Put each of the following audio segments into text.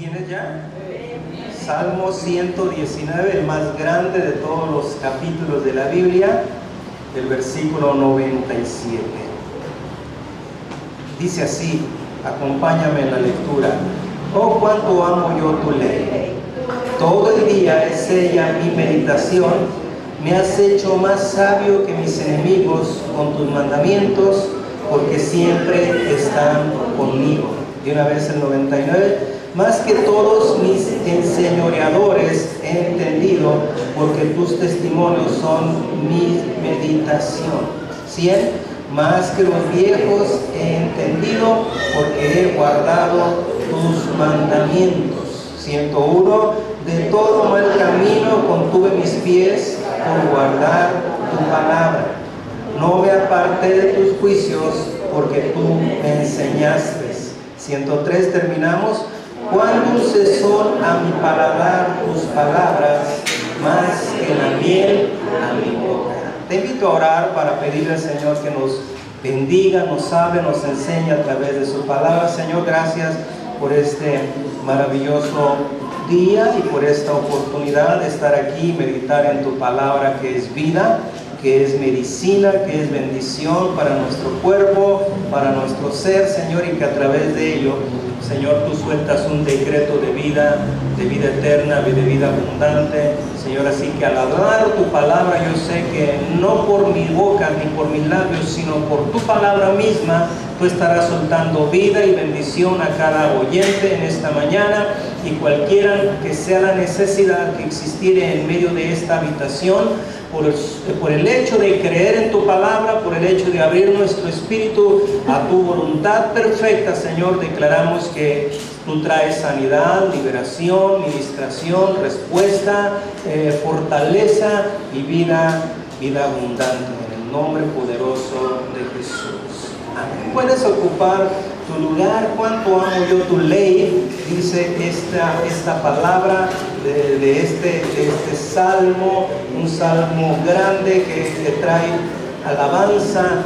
tienes ya? Salmo 119, el más grande de todos los capítulos de la Biblia, el versículo 97. Dice así, acompáñame en la lectura. Oh, cuánto amo yo tu ley. Todo el día es ella mi meditación. Me has hecho más sabio que mis enemigos con tus mandamientos, porque siempre están conmigo. De una vez el 99. Más que todos mis enseñoreadores he entendido, porque tus testimonios son mi meditación. 100. Más que los viejos he entendido, porque he guardado tus mandamientos. 101. De todo mal camino contuve mis pies por guardar tu palabra. No me aparté de tus juicios, porque tú me enseñaste. 103, terminamos. Cuán dulces son a mi paladar tus palabras, más que la miel a mi boca. Te invito a orar para pedirle al Señor que nos bendiga, nos hable, nos enseñe a través de su palabra. Señor, gracias por este maravilloso día y por esta oportunidad de estar aquí y meditar en tu palabra, que es vida, que es medicina, que es bendición para nuestro cuerpo, para nuestro ser, Señor, y que a través de ello, Señor, tú sueltas un decreto de vida eterna, de vida abundante, Señor. Así que al hablar tu palabra, yo sé que no por mi boca ni por mis labios, sino por tu palabra misma, tú estarás soltando vida y bendición a cada oyente en esta mañana, y cualquiera que sea la necesidad que existiere en medio de esta habitación, por el hecho de creer en tu palabra, por el hecho de abrir nuestro espíritu a tu voluntad perfecta, Señor, declaramos que tú traes sanidad, liberación, ministración, respuesta, fortaleza y vida abundante, en el nombre poderoso de Jesús. Amén. Puedes ocupar tu lugar. Cuánto amo yo tu ley, dice esta palabra de este salmo, un salmo grande que trae alabanza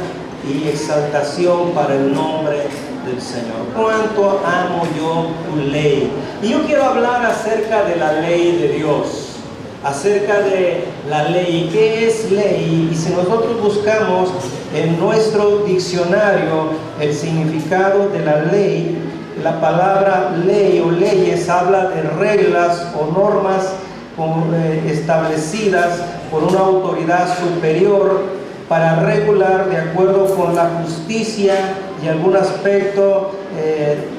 y exaltación para el nombre del Señor. Cuánto amo yo tu ley. Y yo quiero hablar acerca de la ley de Dios, acerca de la ley. ¿Qué es ley? Y si nosotros buscamos en nuestro diccionario el significado de la ley, la palabra ley o leyes habla de reglas o normas establecidas por una autoridad superior para regular de acuerdo con la justicia y algún aspecto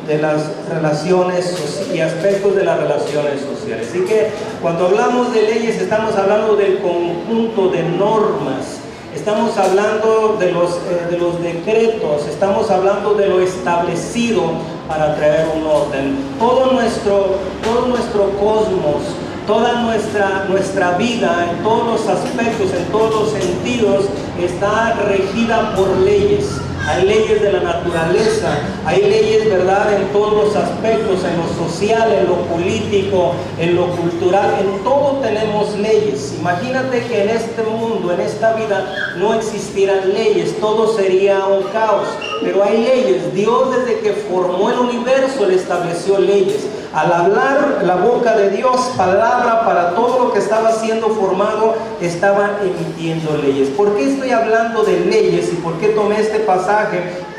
de las relaciones y aspectos de las relaciones sociales. Así que cuando hablamos de leyes, estamos hablando del conjunto de normas, estamos hablando de los decretos, estamos hablando de lo establecido para traer un orden. Todo nuestro cosmos, toda nuestra vida, en todos los aspectos, en todos los sentidos, está regida por leyes. Hay leyes de la naturaleza, hay leyes, ¿verdad?, en todos los aspectos, en lo social, en lo político, en lo cultural, en todo tenemos leyes. Imagínate que en este mundo, en esta vida, no existieran leyes, todo sería un caos. Pero hay leyes. Dios, desde que formó el universo, le estableció leyes. Al hablar la boca de Dios, palabra para todo lo que estaba siendo formado, estaba emitiendo leyes. ¿Por qué estoy hablando de leyes y por qué tomé este pasaje?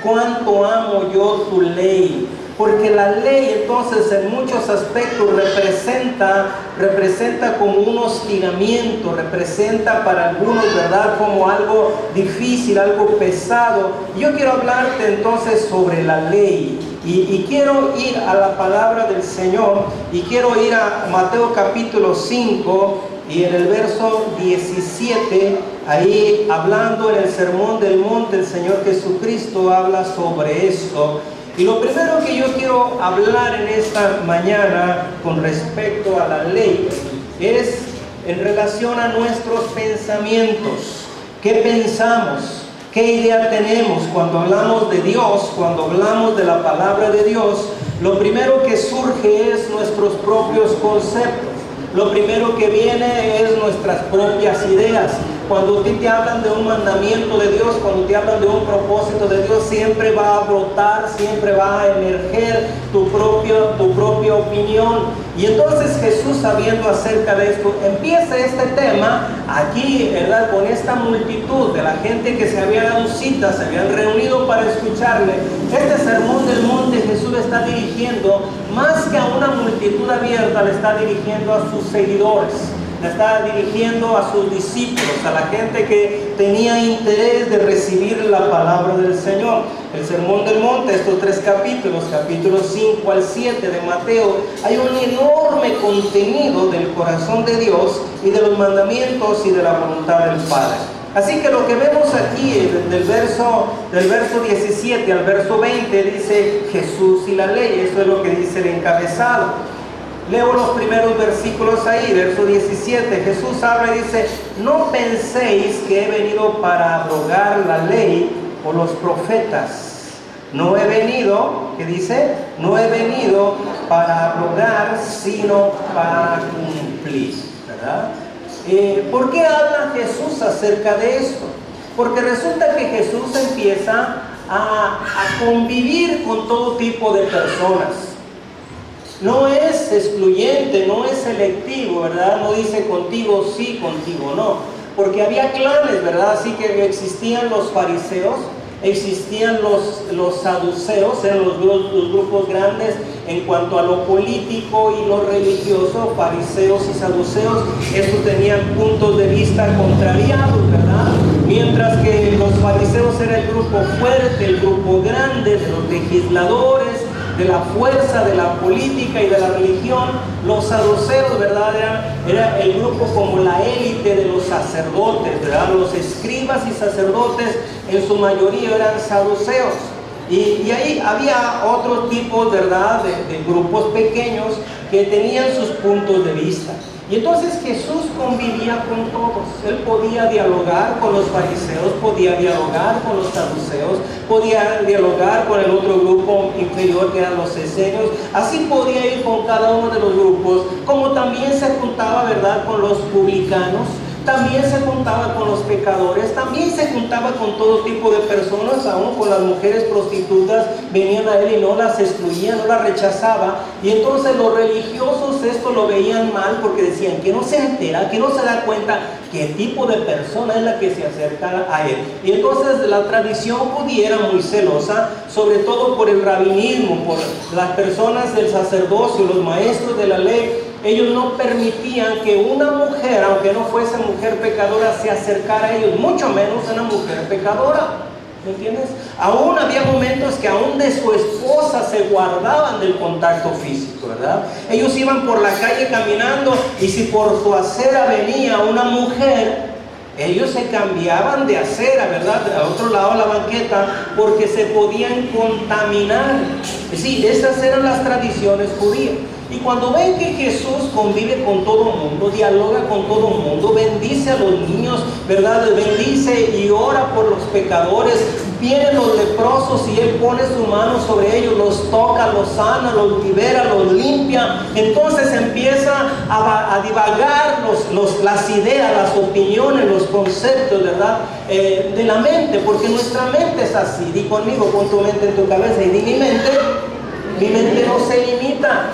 Cuánto amo yo tu ley. Porque la ley, entonces, en muchos aspectos representa como un hostigamiento, representa para algunos, ¿verdad?, como algo difícil, algo pesado. Yo quiero hablarte entonces sobre la ley. Y quiero ir a la palabra del Señor, y quiero ir a Mateo capítulo 5, y en el verso 17, ahí hablando en el Sermón del Monte, el Señor Jesucristo habla sobre esto. Y lo primero que yo quiero hablar en esta mañana con respecto a la ley es en relación a nuestros pensamientos. ¿Qué pensamos? ¿Qué idea tenemos cuando hablamos de Dios, cuando hablamos de la palabra de Dios? Lo primero que surge es nuestros propios conceptos. Lo primero que viene es nuestras propias ideas. Cuando te hablan de un mandamiento de Dios, cuando te hablan de un propósito de Dios, siempre va a brotar, siempre va a emerger tu propia opinión. Y entonces Jesús, sabiendo acerca de esto, empieza este tema aquí, ¿verdad? Con esta multitud de la gente que se había dado cita, se habían reunido para escucharle. Este sermón del monte Jesús le está dirigiendo, más que a una multitud abierta, le está dirigiendo a sus seguidores. Le está dirigiendo a sus discípulos, a la gente que tenía interés de recibir la palabra del Señor. El Sermón del Monte, estos 3 capítulos, capítulos 5 al 7 de Mateo, hay un enorme contenido del corazón de Dios y de los mandamientos y de la voluntad del Padre. Así que lo que vemos aquí del verso 17 al verso 20 dice Jesús y la ley. Eso es lo que dice el encabezado. Leo los primeros versículos ahí, verso 17. Jesús habla y dice: no penséis que he venido para abrogar la ley o los profetas. No he venido, ¿qué dice? No he venido para abrogar, sino para cumplir, ¿verdad? ¿Por qué habla Jesús acerca de esto? Porque resulta que Jesús empieza a convivir con todo tipo de personas. No es excluyente, no es selectivo, ¿verdad? No dice contigo sí, contigo no. Porque había clanes, ¿verdad? Así que existían los fariseos, existían los saduceos, eran los grupos grandes en cuanto a lo político y lo religioso. Fariseos y saduceos, estos tenían puntos de vista contrariados, ¿verdad? Mientras que los fariseos era el grupo fuerte, el grupo grande de los legisladores, de la fuerza, de la política y de la religión. Los saduceos, ¿verdad? Era el grupo como la élite de los sacerdotes, ¿verdad? Los escribas y sacerdotes en su mayoría eran saduceos. Y ahí había otro tipo, ¿verdad?, de grupos pequeños que tenían sus puntos de vista. Y entonces Jesús convivía con todos. Él podía dialogar con los fariseos, podía dialogar con los saduceos, podía dialogar con el otro grupo inferior que eran los esenios. Así podía ir con cada uno de los grupos, como también se juntaba, ¿verdad?, con los publicanos. También se juntaba con los pecadores, también se juntaba con todo tipo de personas, aún con las mujeres prostitutas. Venían a él y no las excluían, no las rechazaba. Y entonces los religiosos esto lo veían mal, porque decían que no se entera, que no se da cuenta qué tipo de persona es la que se acerca a él. Y entonces la tradición judía era muy celosa, sobre todo por el rabinismo, por las personas del sacerdocio, los maestros de la ley. Ellos no permitían que una mujer, aunque no fuese mujer pecadora, se acercara a ellos, mucho menos una mujer pecadora. ¿Me entiendes? Aún había momentos que aún de su esposa se guardaban del contacto físico, ¿verdad? Ellos iban por la calle caminando, y si por su acera venía una mujer, ellos se cambiaban de acera, ¿verdad?, a otro lado de la banqueta, porque se podían contaminar. Sí, esas eran las tradiciones judías. Y cuando ven que Jesús convive con todo el mundo, dialoga con todo el mundo, bendice a los niños, ¿verdad?, bendice y ora por los pecadores, vienen los leprosos y Él pone su mano sobre ellos, los toca, los sana, los libera, los limpia. Entonces empieza a divagar las ideas, las opiniones, los conceptos, ¿verdad?, de la mente, porque nuestra mente es así. Di conmigo, pon tu mente en tu cabeza y di: mi mente no se limita.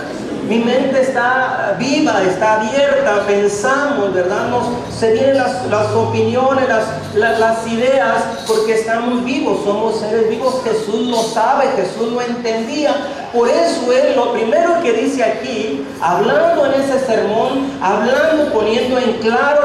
Mi mente está viva, está abierta, pensamos, ¿verdad? Se vienen las opiniones, las ideas, porque estamos vivos, somos seres vivos. Jesús lo sabe, Jesús lo entendía. Por eso Él, lo primero que dice aquí, hablando en ese sermón, poniendo en claro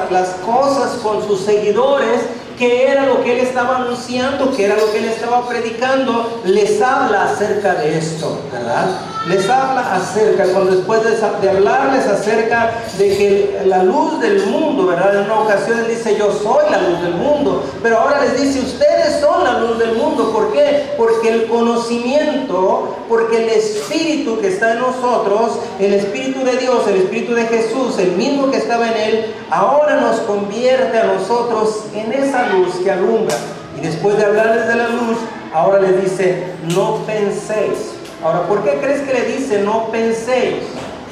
las cosas con sus seguidores, que era lo que Él estaba anunciando, que era lo que Él estaba predicando, les habla acerca de esto, ¿verdad? Les habla acerca, cuando después de hablarles acerca de que la luz del mundo, ¿verdad? En una ocasión Él dice: yo soy la luz del mundo, pero ahora les dice: ustedes son la luz del mundo. ¿Por qué? Porque el conocimiento, porque el Espíritu que está en nosotros, el Espíritu de Dios, el Espíritu de Jesús, el mismo que estaba en Él, ahora nos convierte a nosotros en esa luz que alumbra. Y después de hablarles de la luz, ahora les dice: no penséis. Ahora, ¿por qué crees que le dice no penséis?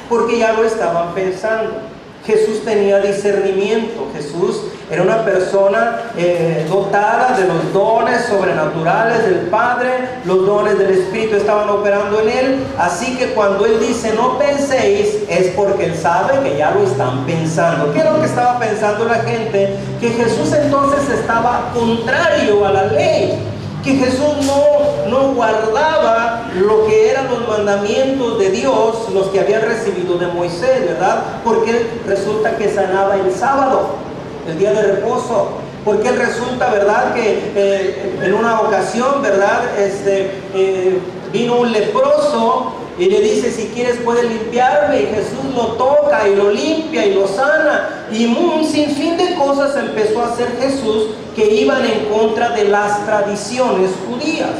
Porque ya lo estaban pensando. Jesús tenía discernimiento. Jesús Era una persona dotada de los dones sobrenaturales del Padre. Los dones del Espíritu estaban operando en él. Así que cuando él dice no penséis, es porque él sabe que ya lo están pensando. ¿Qué es lo que estaba pensando la gente? Que Jesús entonces estaba contrario a la ley, que Jesús no guardaba lo que eran los mandamientos de Dios, los que habían recibido de Moisés, ¿verdad? Porque resulta que sanaba el sábado, el día de reposo. Porque él resulta, ¿verdad?, que en una ocasión, ¿verdad?, vino un leproso y le dice, si quieres puedes limpiarme, y Jesús lo toca y lo limpia y lo sana, y un sinfín de cosas empezó a hacer Jesús que iban en contra de las tradiciones judías.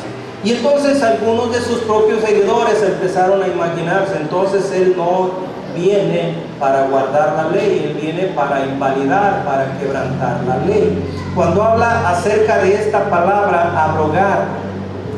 Y entonces algunos de sus propios seguidores empezaron a imaginarse, entonces él no viene para guardar la ley, él viene para invalidar, para quebrantar la ley. Cuando habla acerca de esta palabra abrogar,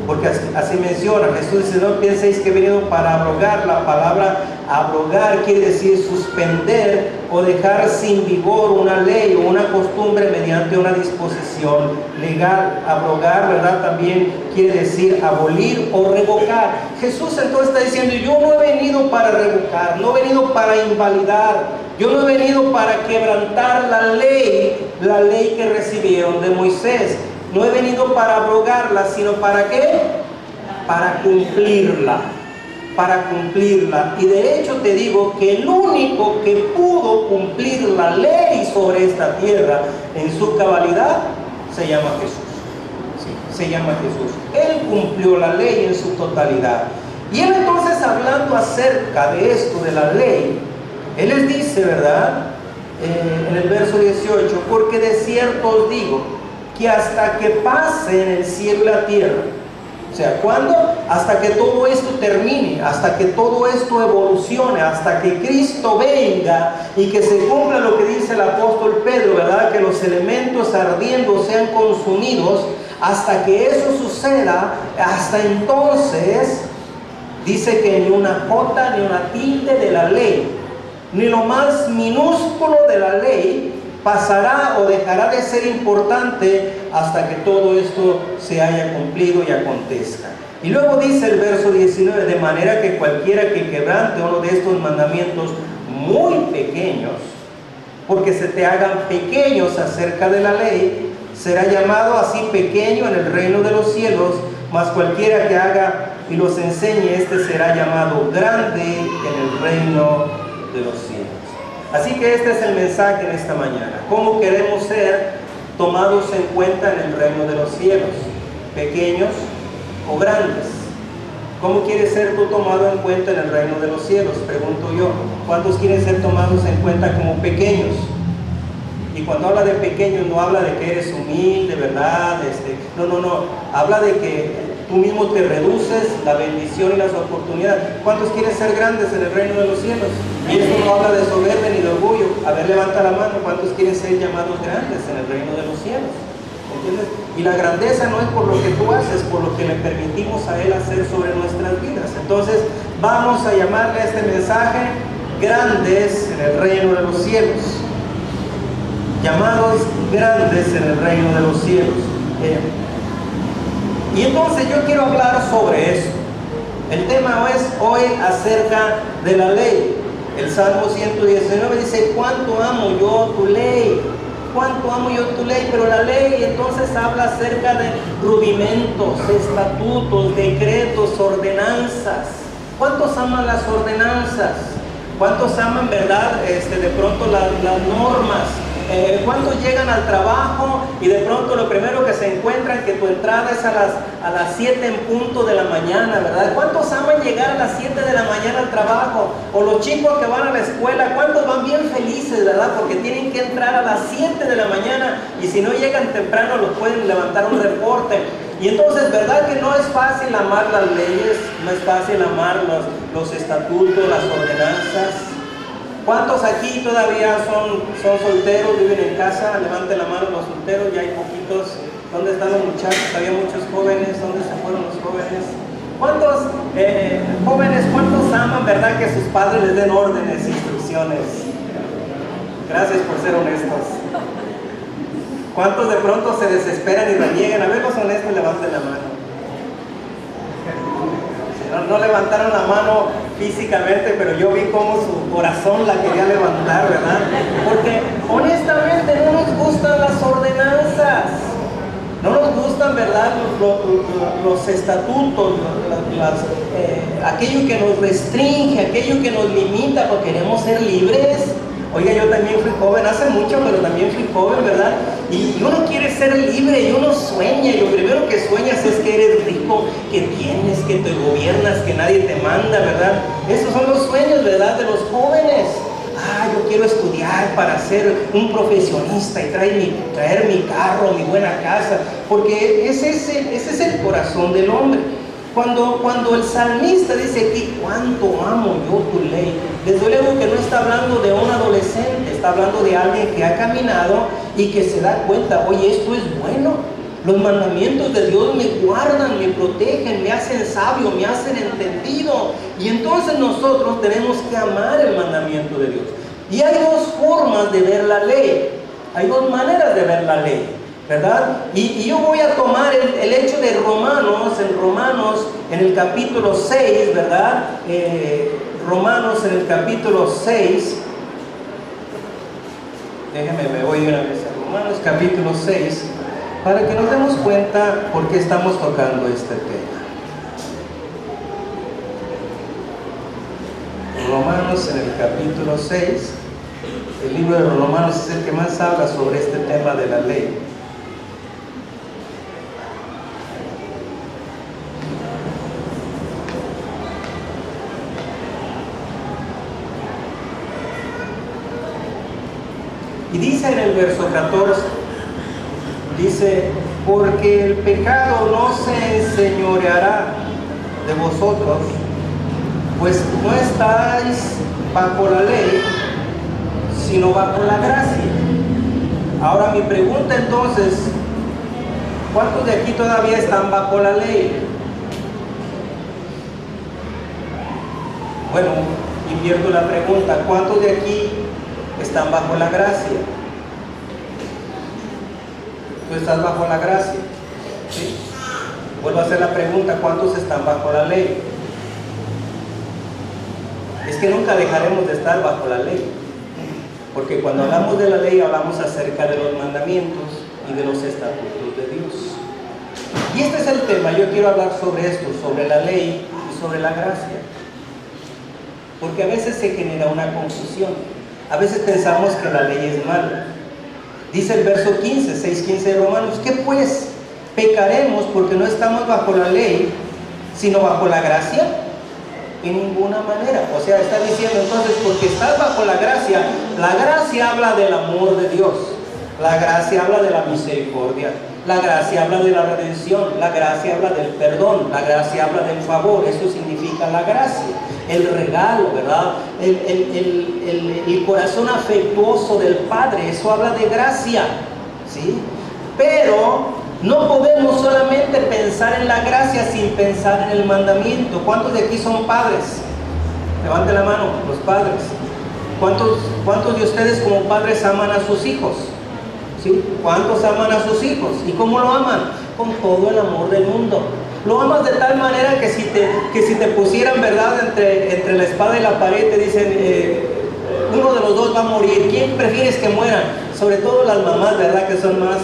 porque así menciona, Jesús dice, no penséis que he venido para abrogar. La palabra abrogar quiere decir suspender o dejar sin vigor una ley o una costumbre mediante una disposición legal. Abrogar, ¿verdad?, también quiere decir abolir o revocar. Jesús entonces está diciendo, yo no he venido para revocar, no he venido para invalidar, yo no he venido para quebrantar la ley que recibieron de Moisés. No he venido para abrogarla, sino ¿para qué? Para cumplirla. Para cumplirla. Y de hecho te digo que el único que pudo cumplir la ley sobre esta tierra en su cabalidad se llama Jesús. Sí, se llama Jesús. Él cumplió la ley en su totalidad. Y él entonces, hablando acerca de esto, de la ley, él les dice, ¿verdad?, en el verso 18, porque de cierto os digo, que hasta que pase en el cielo y la tierra, o sea, ¿cuándo? Hasta que todo esto termine, hasta que todo esto evolucione, hasta que Cristo venga y que se cumpla lo que dice el apóstol Pedro, ¿verdad?, que los elementos ardiendo sean consumidos. Hasta que eso suceda, hasta entonces, dice que ni una jota ni una tilde de la ley, ni lo más minúsculo de la ley pasará o dejará de ser importante hasta que todo esto se haya cumplido y acontezca. Y luego dice el verso 19, de manera que cualquiera que quebrante uno de estos mandamientos muy pequeños, porque se te hagan pequeños acerca de la ley, será llamado así pequeño en el reino de los cielos, mas cualquiera que haga y los enseñe, este será llamado grande en el reino de los cielos. Así que este es el mensaje en esta mañana. ¿Cómo queremos ser tomados en cuenta en el reino de los cielos? ¿Pequeños o grandes? ¿Cómo quieres ser tú tomado en cuenta en el reino de los cielos? Pregunto yo. ¿Cuántos quieren ser tomados en cuenta como pequeños? Y cuando habla de pequeños no habla de que eres humilde, ¿verdad? No. Habla de que tú mismo te reduces la bendición y las oportunidades. ¿Cuántos quieren ser grandes en el reino de los cielos? Y esto no habla de soberbia ni de orgullo. A ver, levanta la mano. ¿Cuántos quieren ser llamados grandes en el reino de los cielos? ¿Entiendes? Y la grandeza no es por lo que tú haces, por lo que le permitimos a Él hacer sobre nuestras vidas. Entonces, vamos a llamarle a este mensaje grandes en el reino de los cielos. Llamados grandes en el reino de los cielos. Y entonces yo quiero hablar sobre eso. El tema es hoy acerca de la ley. El Salmo 119 dice, cuánto amo yo tu ley, cuánto amo yo tu ley. Pero la ley entonces habla acerca de rudimentos, estatutos, decretos, ordenanzas. ¿Cuántos aman las ordenanzas? ¿Cuántos aman, verdad, de pronto las normas? ¿Cuántos llegan al trabajo y de pronto lo primero que se encuentran que tu entrada es a las 7 en punto de la mañana, ¿verdad? ¿Cuántos aman llegar a las 7 de la mañana al trabajo? O los chicos que van a la escuela, ¿cuántos van bien felices, verdad? Porque tienen que entrar a las 7 de la mañana y si no llegan temprano los pueden levantar un reporte. Y entonces, ¿verdad que no es fácil amar las leyes? No es fácil amar los estatutos, las ordenanzas. ¿Cuántos aquí todavía son solteros, viven en casa? Levanten la mano los solteros, ya hay poquitos. ¿Dónde están los muchachos? Había muchos jóvenes. ¿Dónde se fueron los jóvenes? ¿Cuántos jóvenes, cuántos aman, verdad, que sus padres les den órdenes, instrucciones? Gracias por ser honestos. ¿Cuántos de pronto se desesperan y reniegan? A ver, los honestos, levanten la mano. No levantaron la mano físicamente, pero yo vi cómo su corazón la quería levantar, ¿verdad? Porque honestamente no nos gustan las ordenanzas, no nos gustan, ¿verdad?, los estatutos, aquello que nos restringe, aquello que nos limita, porque queremos ser libres. Oiga, yo también fui joven, hace mucho, pero también fui joven, ¿verdad? Y uno quiere ser libre, y uno sueña, y lo primero que sueñas es que eres rico, que tienes, que te gobiernas, que nadie te manda, ¿verdad? Esos son los sueños, ¿verdad?, de los jóvenes. Yo quiero estudiar para ser un profesionista y traer mi carro, mi buena casa, porque ese es el corazón del hombre. Cuando el salmista dice aquí, cuánto amo yo tu ley, desde luego que no está hablando de un adolescente, está hablando de alguien que ha caminado y que se da cuenta, oye, esto es bueno, los mandamientos de Dios me guardan, me protegen, me hacen sabio, me hacen entendido, y entonces nosotros tenemos que amar el mandamiento de Dios. Y hay dos formas de ver la ley, hay dos maneras de ver la ley, ¿verdad? Y yo voy a tomar el hecho de Romanos, en el capítulo 6, ¿verdad? Romanos en el capítulo 6, me voy de una vez a Romanos capítulo 6, para que nos demos cuenta por qué estamos tocando este tema. Romanos en el capítulo 6, el libro de Romanos es el que más habla sobre este tema de la ley. Y dice en el verso 14, dice, porque el pecado no se enseñoreará de vosotros, pues no estáis bajo la ley, sino bajo la gracia. Ahora mi pregunta entonces, ¿cuántos de aquí todavía están bajo la ley? Bueno, invierto la pregunta, ¿cuántos de aquí están bajo la gracia? ¿Tú estás bajo la gracia? ¿Sí? Vuelvo a hacer la pregunta, ¿cuántos están bajo la ley? Es que nunca dejaremos de estar bajo la ley, porque cuando hablamos de la ley hablamos acerca de los mandamientos y de los estatutos de Dios. Y este es el tema, yo quiero hablar sobre esto, sobre la ley y sobre la gracia, porque a veces se genera una confusión, a veces pensamos que la ley es mala. Dice el verso 15, 6:15 de Romanos, ¿qué pues? ¿Pecaremos porque no estamos bajo la ley, sino bajo la gracia? En ninguna manera. O sea, está diciendo entonces, porque estás bajo la gracia habla del amor de Dios, la gracia habla de la misericordia, la gracia habla de la redención, la gracia habla del perdón, la gracia habla del favor. Eso significa la gracia, el regalo, ¿verdad? El corazón afectuoso del Padre, eso habla de gracia, ¿sí? Pero no podemos solamente pensar en la gracia sin pensar en el mandamiento. ¿Cuántos de aquí son padres? Levante la mano, los padres. ¿Cuántos de ustedes como padres aman a sus hijos? ¿Sí? ¿Cuántos aman a sus hijos? ¿Y cómo lo aman? Con todo el amor del mundo. Lo amas de tal manera que si te pusieran, ¿verdad?, entre la espada y la pared, te dicen, uno de los dos va a morir, ¿quién prefieres que muera? Sobre todo las mamás, ¿verdad?, que son más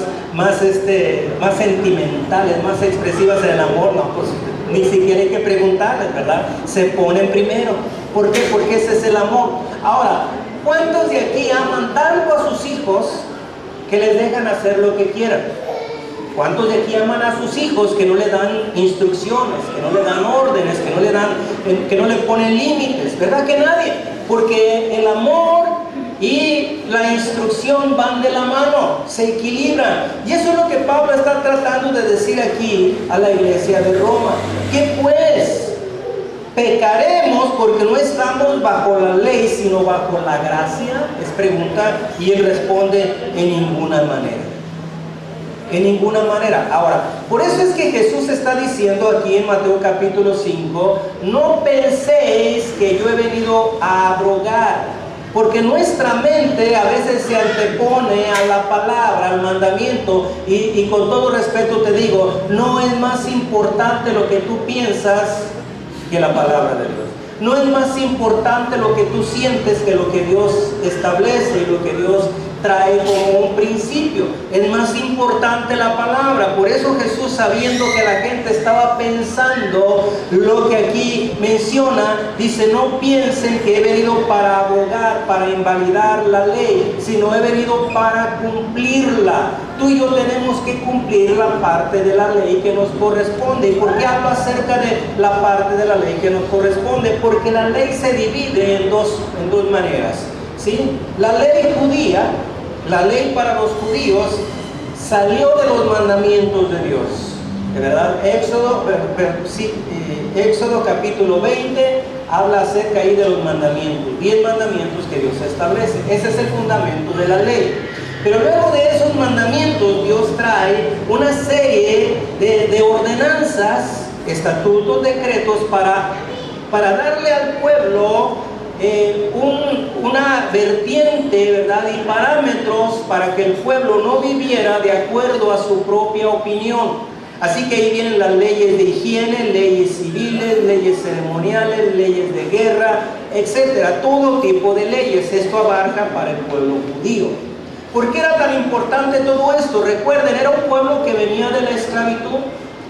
sentimentales, más expresivas en el amor. No, pues ni siquiera hay que preguntarles, ¿verdad? Se ponen primero. ¿Por qué? Porque ese es el amor. Ahora, ¿cuántos de aquí aman tanto a sus hijos que les dejan hacer lo que quieran? ¿Cuántos de aquí aman a sus hijos que no le dan instrucciones, que no le dan órdenes, que no le ponen límites? ¿Verdad que nadie? Porque el amor y la instrucción van de la mano, se equilibran. Y eso es lo que Pablo está tratando de decir aquí a la iglesia de Roma. ¿Qué pues? ¿Pecaremos porque no estamos bajo la ley, sino bajo la gracia? Es pregunta, y él responde, en ninguna manera. En ninguna manera. Ahora, por eso es que Jesús está diciendo aquí en Mateo capítulo 5, no penséis que yo he venido a abrogar Porque nuestra mente a veces se antepone a la palabra, al mandamiento, y con todo respeto te digo, no es más importante lo que tú piensas que la palabra de Dios. No es más importante lo que tú sientes que lo que Dios establece y lo que Dios trae como un principio. Es más importante la palabra. Por eso Jesús, sabiendo que la gente estaba pensando lo que aquí menciona, dice: no piensen que he venido para abogar, para invalidar la ley, sino he venido para cumplirla. Tú y yo tenemos que cumplir la parte de la ley que nos corresponde. ¿Y por qué hablo acerca de la parte de la ley que nos corresponde? Porque la ley se divide en dos maneras, ¿sí? La ley judía, la ley para los judíos, salió de los mandamientos de Dios, ¿verdad? Éxodo capítulo 20 habla acerca ahí de los mandamientos, 10 mandamientos que Dios establece. Ese es el fundamento de la ley. Pero luego de esos mandamientos, Dios trae una serie de ordenanzas, estatutos, decretos para darle al pueblo una vertiente, ¿verdad? Y parámetros para que el pueblo no viviera de acuerdo a su propia opinión. Así que ahí vienen las leyes de higiene, leyes civiles, leyes ceremoniales, leyes de guerra, etcétera. Todo tipo de leyes. Esto abarca para el pueblo judío. ¿Por qué era tan importante todo esto? Recuerden, era un pueblo que venía de la esclavitud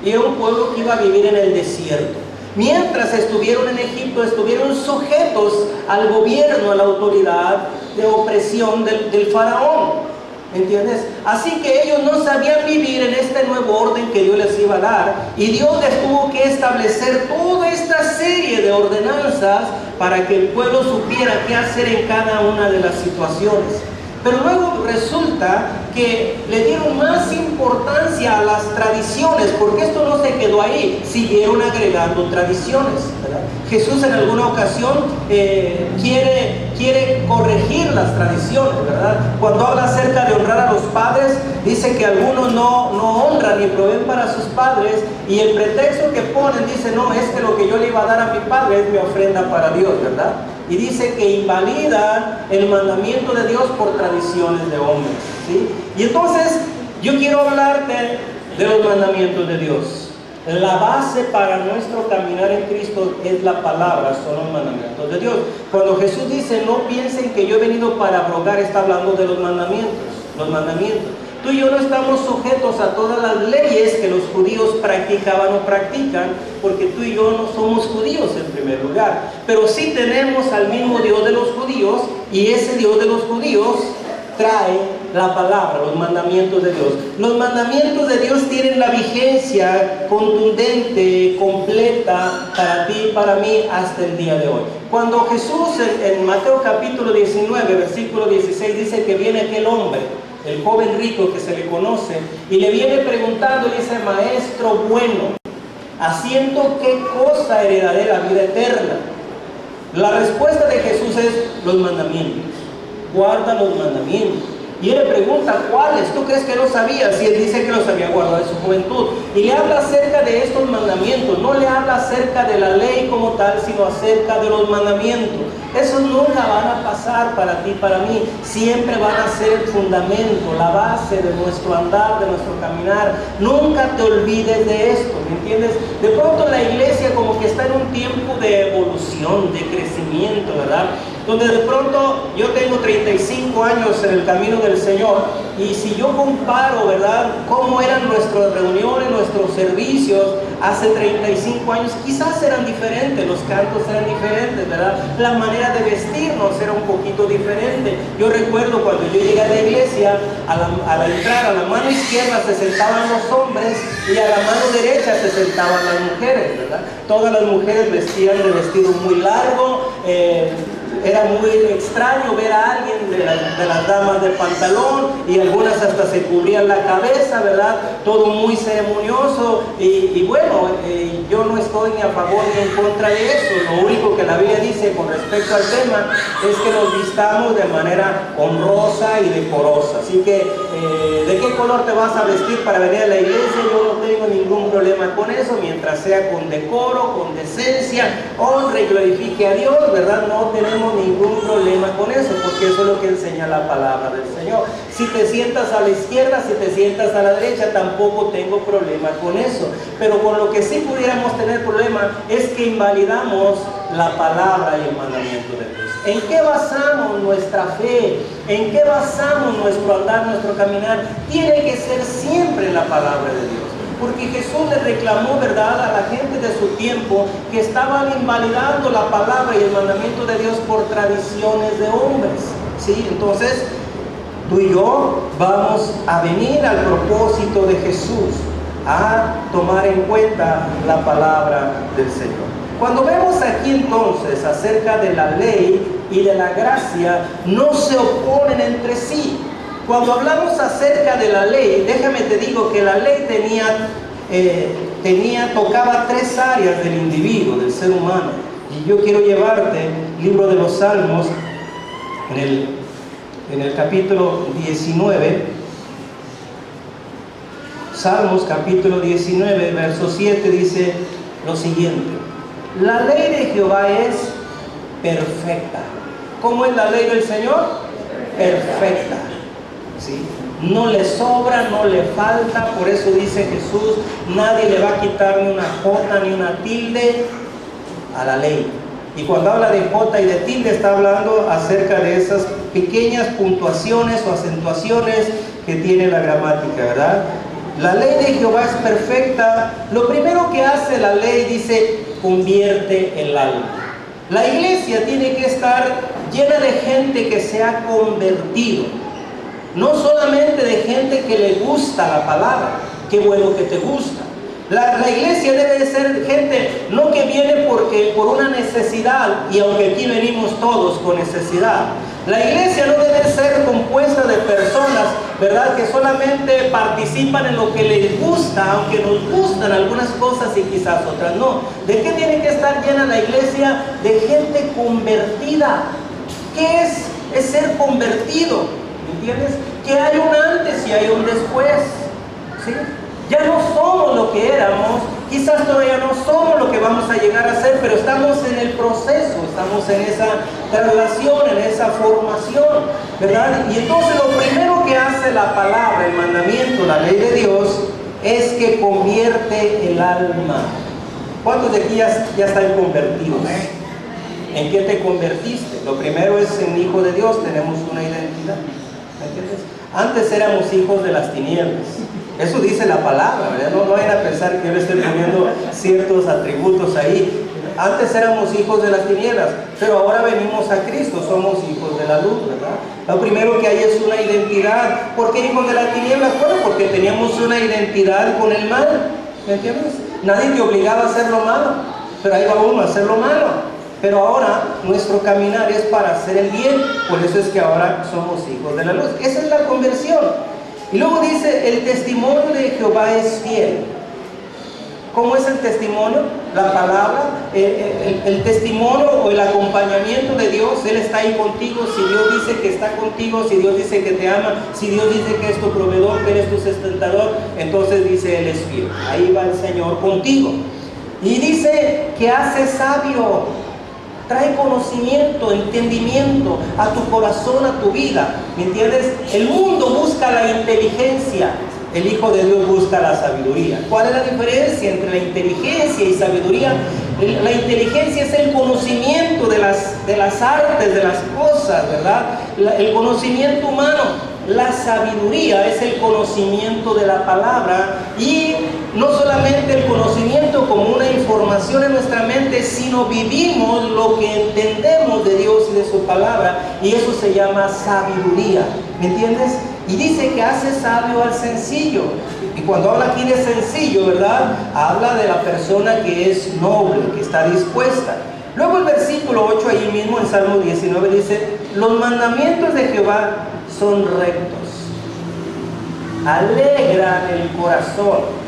y era un pueblo que iba a vivir en el desierto. Mientras estuvieron en Egipto, estuvieron sujetos al gobierno, a la autoridad de opresión del faraón. ¿Entiendes? Así que ellos no sabían vivir en este nuevo orden que Dios les iba a dar, y Dios les tuvo que establecer toda esta serie de ordenanzas para que el pueblo supiera qué hacer en cada una de las situaciones. Pero luego resulta que le dieron más importancia a las tradiciones, porque esto no se quedó ahí, siguieron agregando tradiciones, ¿verdad? Jesús en alguna ocasión quiere corregir las tradiciones, ¿verdad? Cuando habla acerca de honrar a los padres, dice que algunos no honran ni proveen para sus padres, y el pretexto que ponen, dice: no, es que lo que yo le iba a dar a mi padre es mi ofrenda para Dios, ¿verdad? Y dice que invalidan el mandamiento de Dios por tradiciones de hombres, ¿sí? Y entonces yo quiero hablarte de los mandamientos de Dios. La base para nuestro caminar en Cristo es la palabra, son los mandamientos de Dios. Cuando Jesús dice: no piensen que yo he venido para abrogar, está hablando de los mandamientos. Los mandamientos. Tú y yo no estamos sujetos a todas las leyes que los judíos practicaban o practican, porque tú y yo no somos judíos en primer lugar. Pero sí tenemos al mismo Dios de los judíos, y ese Dios de los judíos trae la palabra, los mandamientos de Dios. Los mandamientos de Dios tienen la vigencia contundente, completa para ti y para mí hasta el día de hoy. Cuando Jesús en Mateo capítulo 19, versículo 16 dice que viene aquel hombre, el joven rico que se le conoce, y le viene preguntando y dice: maestro bueno, ¿haciendo qué cosa heredaré la vida eterna? La respuesta de Jesús es: los mandamientos. Guarda los mandamientos. Y él le pregunta: ¿cuáles? ¿Tú crees que no sabías? Y él dice que los había guardado en su juventud. Y le habla acerca de estos mandamientos. No le habla acerca de la ley como tal, sino acerca de los mandamientos. Esos nunca van a pasar para ti, para mí. Siempre van a ser el fundamento, la base de nuestro andar, de nuestro caminar. Nunca te olvides de esto, ¿me entiendes? De pronto la iglesia como que está en un tiempo de evolución, de crecimiento, ¿verdad? Donde de pronto yo tengo 35 años en el camino del Señor, y si yo comparo, ¿verdad?, cómo eran nuestras reuniones, nuestros servicios hace 35 años, quizás eran diferentes, los cantos eran diferentes, ¿verdad? La manera de vestirnos era un poquito diferente. Yo recuerdo cuando yo llegué a la iglesia, al entrar a la mano izquierda se sentaban los hombres y a la mano derecha se sentaban las mujeres, ¿verdad? Todas las mujeres vestían de vestido muy largo. Era muy extraño ver a alguien de las damas de pantalón, y algunas hasta se cubrían la cabeza, ¿verdad? Todo muy ceremonioso, y bueno, yo no estoy ni a favor ni en contra de eso. Lo único que la Biblia dice con respecto al tema es que nos vistamos de manera honrosa y decorosa. Así que, ¿de qué color te vas a vestir para venir a la iglesia? Yo no tengo ningún problema con eso, mientras sea con decoro, con decencia, honre y glorifique a Dios, ¿verdad? No tenemos tengo ningún problema con eso, porque eso es lo que enseña la palabra del Señor. Si te sientas a la izquierda, si te sientas a la derecha, tampoco tengo problema con eso. Pero con lo que sí pudiéramos tener problema es que invalidamos la palabra y el mandamiento de Dios. ¿En qué basamos nuestra fe? ¿En qué basamos nuestro andar, nuestro caminar? Tiene que ser siempre en la palabra de Dios. Porque Jesús le reclamó, ¿verdad?, a la gente de su tiempo que estaban invalidando la palabra y el mandamiento de Dios por tradiciones de hombres, ¿sí? Entonces, tú y yo vamos a venir al propósito de Jesús, a tomar en cuenta la palabra del Señor. Cuando vemos aquí entonces acerca de la ley y de la gracia, no se oponen entre sí. Cuando hablamos acerca de la ley, déjame te digo que la ley tocaba tres áreas del individuo, del ser humano. Y yo quiero llevarte el libro de los Salmos, en el capítulo 19, Salmos capítulo 19, verso 7, dice lo siguiente: la ley de Jehová es perfecta. ¿Cómo es la ley del Señor? Perfecta. ¿Sí? No le sobra, no le falta. Por eso dice Jesús: nadie le va a quitar ni una jota ni una tilde a la ley. Y cuando habla de jota y de tilde, está hablando acerca de esas pequeñas puntuaciones o acentuaciones que tiene la gramática, ¿verdad? La ley de Jehová es perfecta. Lo primero que hace la ley, dice, convierte el alma. La iglesia tiene que estar llena de gente que se ha convertido. No solamente de gente que le gusta la palabra. Qué bueno que te gusta. La iglesia debe de ser gente no que viene por una necesidad, y aunque aquí venimos todos con necesidad. La iglesia no debe ser compuesta de personas, ¿verdad?, que solamente participan en lo que les gusta, aunque nos gustan algunas cosas y quizás otras no. ¿De qué tiene que estar llena la iglesia? De gente convertida. ¿Qué es ser convertido? ¿Entiendes? Que hay un antes y hay un después, ¿sí? Ya no somos lo que éramos, quizás todavía no somos lo que vamos a llegar a ser, pero estamos en el proceso, estamos en esa relación, en esa formación, ¿verdad? Y entonces lo primero que hace la palabra, el mandamiento, la ley de Dios, es que convierte el alma. ¿Cuántos de aquí ya están convertidos? ¿En qué te convertiste? Lo primero es en hijo de Dios, tenemos una identidad. ¿Me entiendes? Antes éramos hijos de las tinieblas. Eso dice la palabra, ¿verdad? No vayan a pensar que yo le estoy poniendo ciertos atributos ahí. Antes éramos hijos de las tinieblas, pero ahora venimos a Cristo, somos hijos de la luz, ¿verdad? Lo primero que hay es una identidad. ¿Por qué hijos de las tinieblas? Bueno, porque teníamos una identidad con el mal, ¿me entiendes? Nadie te obligaba a hacer lo malo, pero ahí va uno a hacer lo malo. Pero ahora nuestro caminar es para hacer el bien, por eso es que ahora somos hijos de la luz. Esa es la conversión. Y luego dice, el testimonio de Jehová es fiel. ¿Cómo es el testimonio? La palabra, el testimonio o el acompañamiento de Dios. Él está ahí contigo. Si Dios dice que está contigo, si Dios dice que te ama, si Dios dice que es tu proveedor, que eres tu sustentador, entonces dice, Él es fiel. Ahí va el Señor contigo. Y dice que hace sabio. Trae conocimiento, entendimiento a tu corazón, a tu vida. ¿Me entiendes? El mundo busca la inteligencia. El Hijo de Dios busca la sabiduría. ¿Cuál es la diferencia entre la inteligencia y sabiduría? La inteligencia es el conocimiento de las artes, de las cosas, ¿verdad? El conocimiento humano. La sabiduría es el conocimiento de la palabra, y no solamente el conocimiento como una información en nuestra mente, sino vivimos lo que entendemos de Dios y de su palabra, y eso se llama sabiduría. ¿Me entiendes? Y dice que hace sabio al sencillo. Y cuando habla aquí de sencillo, ¿verdad?, habla de la persona que es noble, que está dispuesta. Luego el versículo 8 ahí mismo en Salmo 19 dice: los mandamientos de Jehová son rectos, alegran el corazón.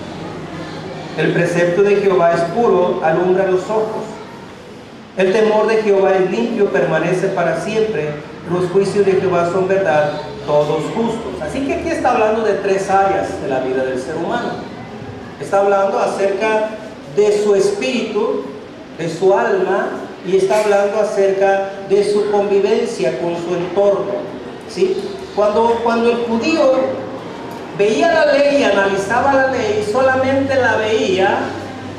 El precepto de Jehová es puro, alumbra los ojos. El temor de Jehová es limpio, permanece para siempre. Los juicios de Jehová son verdad, todos justos. Así que aquí está hablando de tres áreas de la vida del ser humano. Está hablando acerca de su espíritu, de su alma y está hablando acerca de su convivencia con su entorno, ¿sí? Cuando el judío veía la ley y analizaba la ley, solamente la veía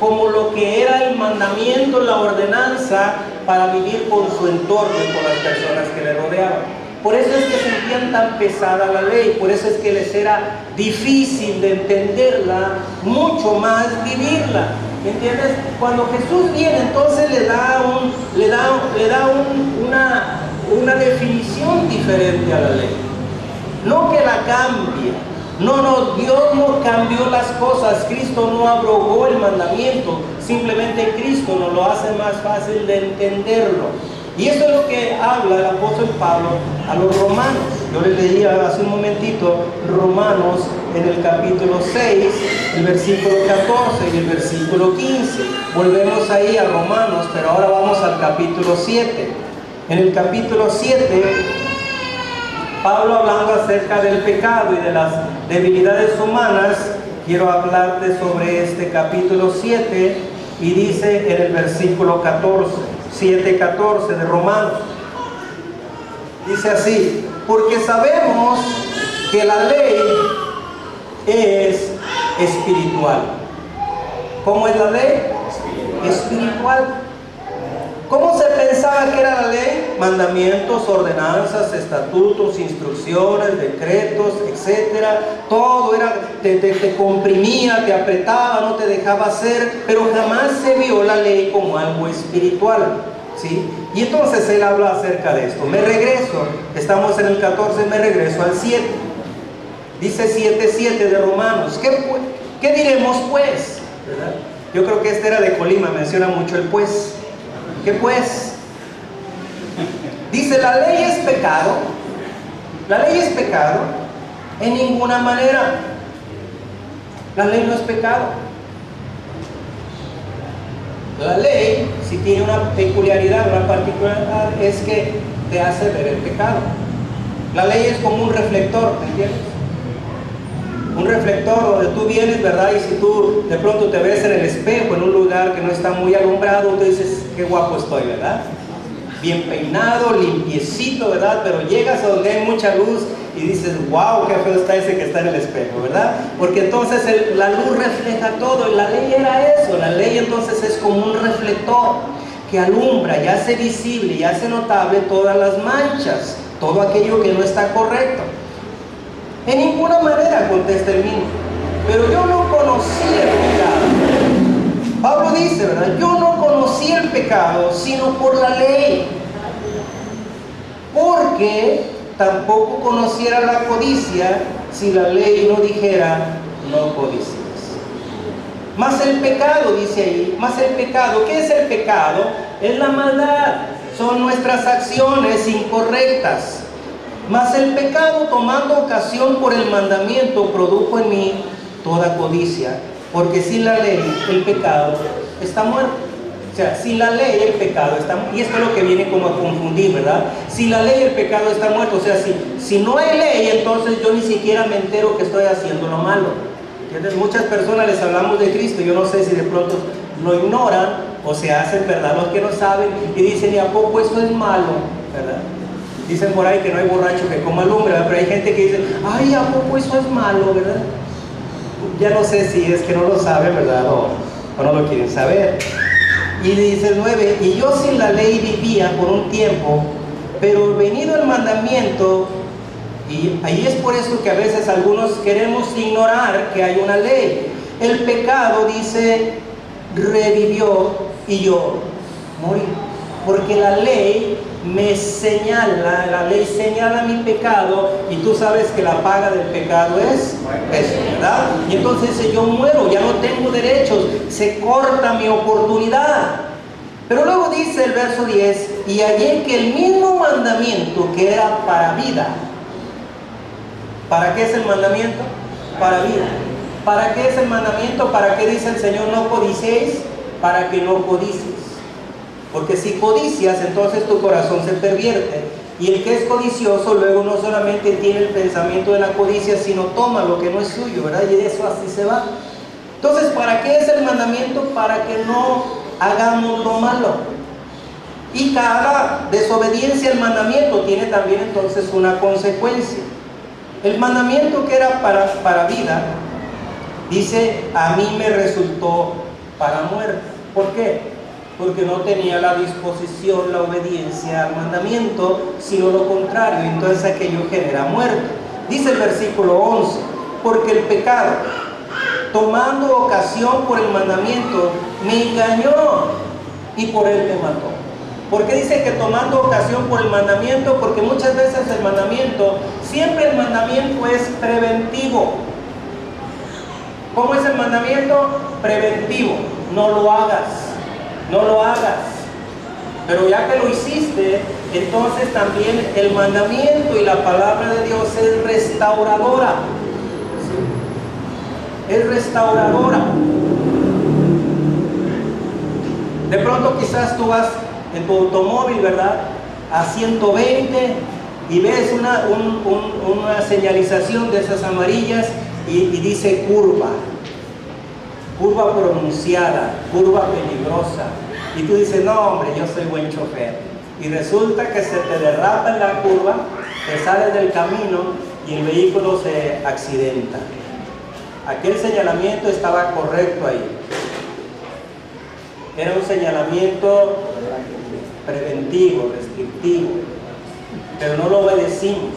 como lo que era el mandamiento, la ordenanza para vivir con su entorno y con las personas que le rodeaban. Por eso es que sentían tan pesada la ley, por eso es que les era difícil de entenderla, mucho más vivirla. ¿Entiendes? Cuando Jesús viene, entonces le da una definición diferente a la ley. No que la cambie. No, Dios no cambió las cosas. Cristo no abrogó el mandamiento. Simplemente Cristo nos lo hace más fácil de entenderlo. Y eso es lo que habla el apóstol Pablo a los romanos. Yo les leía hace un momentito Romanos en el capítulo 6, el versículo 14 y el versículo 15. Volvemos ahí a Romanos, pero ahora vamos al capítulo 7. En el capítulo 7, Pablo, hablando acerca del pecado y de las debilidades humanas, quiero hablarte sobre este capítulo 7, y dice en el versículo 14, 7:14 de Romanos, dice así: porque sabemos que la ley es espiritual. ¿Cómo es la ley? Espiritual. ¿Cómo se pensaba que era la ley? Mandamientos, ordenanzas, estatutos, instrucciones, decretos, etcétera. Todo era, te comprimía, te apretaba, no te dejaba hacer, pero jamás se vio la ley como algo espiritual, ¿sí? Y entonces él habla acerca de esto. Me regreso, estamos en el 14, me regreso al 7. Dice 7:7 de Romanos. ¿Qué diremos pues? ¿Verdad? Yo creo que este era de Colima, menciona mucho el pues. ¿Qué pues? Dice, la ley es pecado. La ley es pecado. En ninguna manera. La ley no es pecado. La ley, si tiene una peculiaridad, una particularidad, es que te hace ver el pecado. La ley es como un reflector, ¿me entiendes? Un reflector donde tú vienes, ¿verdad? Y si tú de pronto te ves en el espejo en un lugar que no está muy alumbrado, tú dices, qué guapo estoy, ¿verdad? Bien peinado, limpiecito, ¿verdad? Pero llegas a donde hay mucha luz y dices, wow, qué feo está ese que está en el espejo, ¿verdad? Porque entonces la luz refleja todo, y la ley era eso. La ley entonces es como un reflector que alumbra y hace visible y hace notable todas las manchas, todo aquello que no está correcto. En ninguna manera, contesta el mismo. Pero yo no conocí el pecado. Pablo dice, ¿verdad? Yo no conocí el pecado, sino por la ley. Porque tampoco conociera la codicia si la ley no dijera, no codicies. Más el pecado, dice ahí, más el pecado. ¿Qué es el pecado? Es la maldad. Son nuestras acciones incorrectas. Mas el pecado, tomando ocasión por el mandamiento, produjo en mí toda codicia, porque sin la ley el pecado está muerto. O sea, sin la ley el pecado está muerto. Y esto es lo que viene como a confundir, ¿verdad? Sin la ley el pecado está muerto. O sea, si no hay ley, entonces yo ni siquiera me entero que estoy haciendo lo malo. ¿Entiendes? Muchas personas les hablamos de Cristo, yo no sé si de pronto lo ignoran o se hacen, ¿verdad?, los que no saben, y dicen, ¿y a poco eso es malo? ¿Verdad? Dicen por ahí que no hay borracho que coma lumbre, ¿verdad? Pero hay gente que dice, ay, ¿a poco eso es malo? ¿Verdad? Ya no sé si es que no lo saben, ¿verdad? O no lo quieren saber. Y dice el 9, y yo sin la ley vivía por un tiempo, pero venido el mandamiento, y ahí es por eso que a veces algunos queremos ignorar que hay una ley. El pecado, dice, revivió y yo morí. Porque la ley me señala, la ley señala mi pecado, y tú sabes que la paga del pecado es eso, ¿verdad? Y entonces yo muero, ya no tengo derechos, se corta mi oportunidad. Pero luego dice el verso 10, y hallé que el mismo mandamiento que era para vida. ¿Para qué es el mandamiento? Para vida. ¿Para qué es el mandamiento? ¿Para qué dice el Señor no codiciéis? Para que no codicies. Porque si codicias, entonces tu corazón se pervierte. Y el que es codicioso luego no solamente tiene el pensamiento de la codicia, sino toma lo que no es suyo, ¿verdad? Y eso así se va. Entonces, ¿para qué es el mandamiento? Para que no hagamos lo malo. Y cada desobediencia al mandamiento tiene también entonces una consecuencia. El mandamiento que era para vida, dice, a mí me resultó para muerte. ¿Por qué? Porque no tenía la disposición, la obediencia al mandamiento, sino lo contrario. Entonces aquello genera muerte. Dice el versículo 11, porque el pecado, tomando ocasión por el mandamiento, me engañó y por él me mató. ¿Por qué dice que tomando ocasión por el mandamiento? Porque muchas veces el mandamiento, siempre el mandamiento es preventivo. ¿Cómo es el mandamiento? Preventivo. No lo hagas, no lo hagas. Pero ya que lo hiciste, entonces también el mandamiento y la palabra de Dios es restauradora. Es restauradora. De pronto quizás tú vas en tu automóvil, ¿verdad?, a 120 y ves una señalización de esas amarillas y dice curva pronunciada, curva peligrosa. Y tú dices, no hombre, yo soy buen chofer. Y resulta que se te derrapa en la curva, te sales del camino y el vehículo se accidenta. Aquel señalamiento estaba correcto ahí. Era un señalamiento preventivo, restrictivo, pero no lo obedecimos.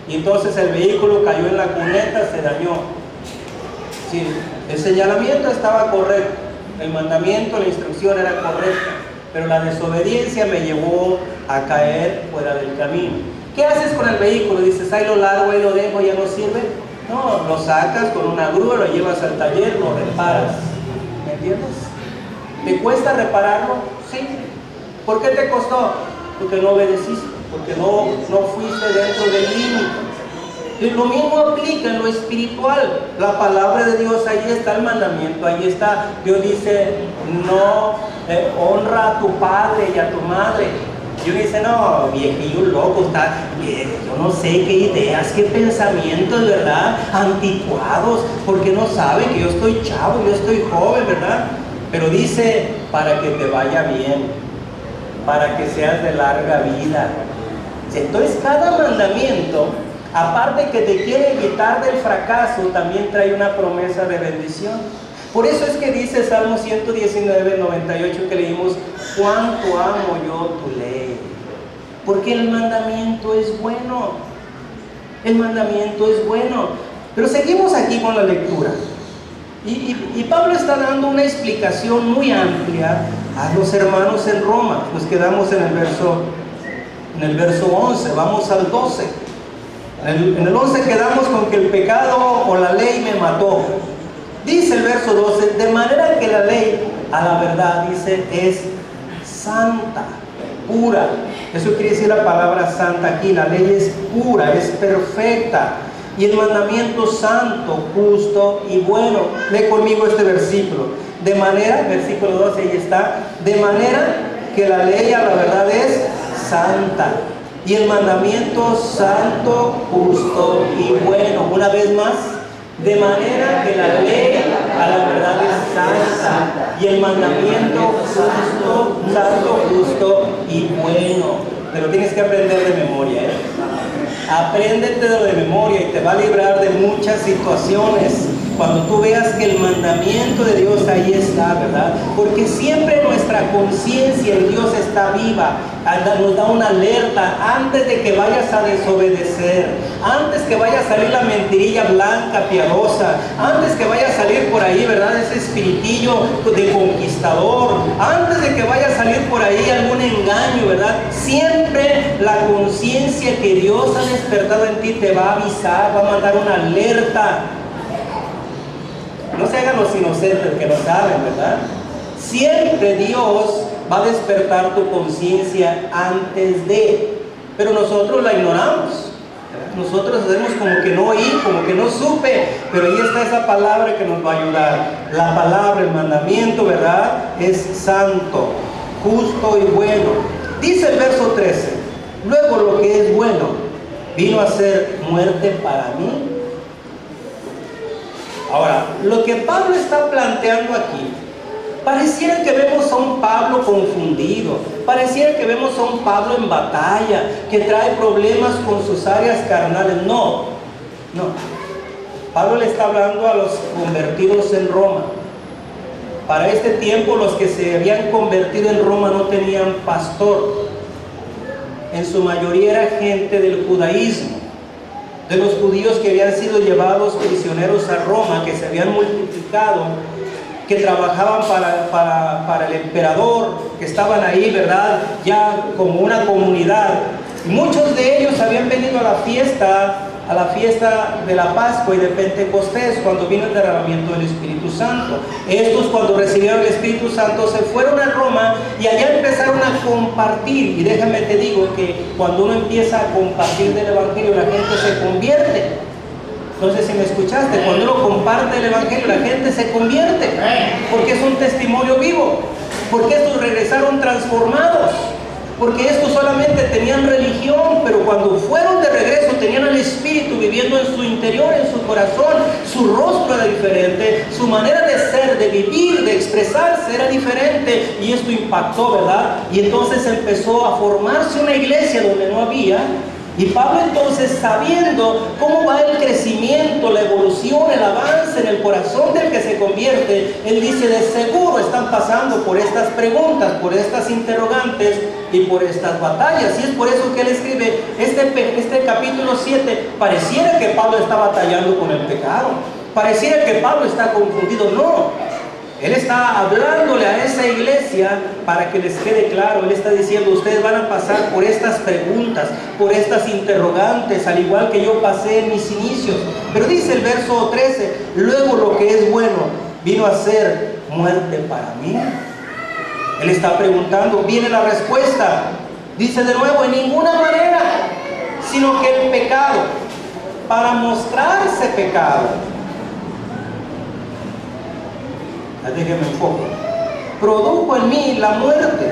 Y entonces el vehículo cayó en la cuneta, se dañó. Sí, el señalamiento estaba correcto, el mandamiento, la instrucción era correcta, pero la desobediencia me llevó a caer fuera del camino. ¿Qué haces con el vehículo? Dices, ahí lo largo, ahí lo dejo, ya no sirve. No, lo sacas con una grúa, lo llevas al taller, lo reparas. ¿Me entiendes? ¿Te cuesta repararlo? Sí. ¿Por qué te costó? Porque no obedeciste, porque no fuiste dentro del límite. Y lo mismo aplica en lo espiritual. La palabra de Dios, ahí está el mandamiento, ahí está. Dios dice, no, honra a tu padre y a tu madre. Y uno dice, no, viejillo loco, está, yo no sé qué ideas, qué pensamientos, ¿verdad?, anticuados, porque no sabe que yo estoy chavo, yo estoy joven, ¿verdad? Pero dice, para que te vaya bien, para que seas de larga vida. Entonces cada mandamiento, aparte que te quiere evitar del fracaso, también trae una promesa de bendición. Por eso es que dice Salmo 119, 98 que leímos, cuánto amo yo tu ley. Porque el mandamiento es bueno. El mandamiento es bueno. Pero seguimos aquí con la lectura. Y Pablo está dando una explicación muy amplia a los hermanos en Roma. Nos quedamos en el verso 11, vamos al 12. En el 11 quedamos con que el pecado o la ley me mató. Dice el verso 12, de manera que la ley, a la verdad, dice, es santa, pura. Eso quiere decir la palabra santa aquí. La ley es pura, es perfecta. Y el mandamiento santo, justo y bueno. Lee conmigo este versículo. De manera, versículo 12, ahí está. De manera que la ley a la verdad es santa. Y el mandamiento santo, justo y bueno. Una vez más. De manera que la ley a la verdad es santa. Y el mandamiento justo, santo, justo y bueno. Te lo tienes que aprender de memoria, ¿eh? Apréndetelo de memoria y te va a librar de muchas situaciones. Cuando tú veas que el mandamiento de Dios ahí está, ¿verdad? Porque siempre nuestra conciencia en Dios está viva. Nos da una alerta antes de que vayas a desobedecer, antes que vaya a salir la mentirilla blanca, piadosa, antes que vaya a salir por ahí, ¿verdad?, ese espiritillo de conquistador, antes de que vaya a salir por ahí algún engaño, ¿verdad? Siempre la conciencia que Dios ha despertado en ti te va a avisar, va a mandar una alerta. No se hagan los inocentes que no saben, ¿verdad? Siempre Dios va a despertar tu conciencia antes de, pero nosotros la ignoramos. Nosotros hacemos como que no oí, como que no supe, pero ahí está esa palabra que nos va a ayudar. La palabra, el mandamiento, ¿verdad?, es santo, justo y bueno. Dice el verso 13, luego lo que es bueno vino a ser muerte para mí. Ahora, lo que Pablo está planteando aquí Pareciera que vemos a un Pablo confundido, pareciera que vemos a un Pablo en batalla, que trae problemas con sus áreas carnales. No, no. Pablo le está hablando a los convertidos en Roma. Para este tiempo los que se habían convertido en Roma no tenían pastor. En su mayoría era gente del judaísmo, de los judíos que habían sido llevados prisioneros a Roma, que se habían multiplicado, que trabajaban para el emperador, que estaban ahí, ¿verdad?, ya como una comunidad. Y muchos de ellos habían venido a la fiesta de la Pascua y de Pentecostés, cuando vino el derramamiento del Espíritu Santo. Estos, cuando recibieron el Espíritu Santo, se fueron a Roma y allá empezaron a compartir. Y déjame te digo que cuando uno empieza a compartir del Evangelio, la gente se convierte. Entonces, si me escuchaste, cuando uno comparte el Evangelio, la gente se convierte, porque es un testimonio vivo, porque estos regresaron transformados, porque estos solamente tenían religión, pero cuando fueron de regreso tenían el Espíritu viviendo en su interior, en su corazón. Su rostro era diferente, su manera de ser, de vivir, de expresarse era diferente, y esto impactó, ¿verdad? Y entonces empezó a formarse una iglesia donde no había. Y Pablo entonces, sabiendo cómo va el crecimiento, la evolución, el avance en el corazón del que se convierte, él dice: de seguro están pasando por estas preguntas, por estas interrogantes y por estas batallas. Y es por eso que él escribe este capítulo 7. Pareciera que Pablo está batallando con el pecado, pareciera que Pablo está confundido. No, él está hablándole a esa iglesia para que les quede claro. Él está diciendo: ustedes van a pasar por estas preguntas, por estas interrogantes, al igual que yo pasé en mis inicios. Pero dice el verso 13: luego lo que es bueno vino a ser muerte para mí. Él está preguntando, viene la respuesta. Dice de nuevo: en ninguna manera, sino que el pecado, para mostrarse pecado, déjeme un poco, produjo en mí la muerte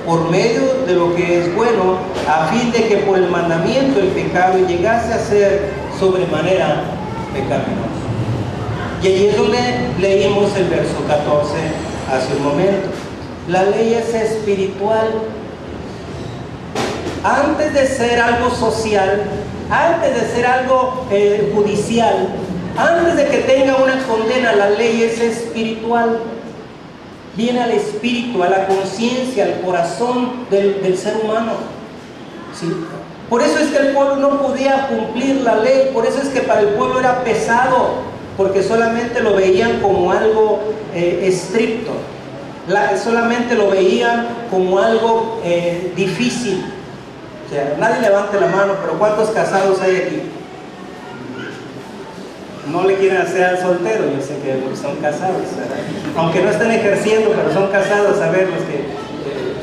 por medio de lo que es bueno, a fin de que por el mandamiento el pecado llegase a ser sobremanera pecaminoso. Y allí es donde leímos el verso 14 hace un momento. La ley es espiritual. Antes de ser algo social, antes de ser algo judicial, antes de que tenga una condena, la ley es espiritual. Viene al espíritu, a la conciencia, al corazón del ser humano. ¿Sí? Por eso es que el pueblo no podía cumplir la ley. Por eso es que para el pueblo era pesado, porque solamente lo veían como algo estricto. Solamente lo veían como algo difícil. O sea, nadie levante la mano, pero ¿cuántos casados hay aquí? No le quieren hacer al soltero, yo sé que son casados, ¿verdad? Aunque no estén ejerciendo, pero son casados. A ver, los que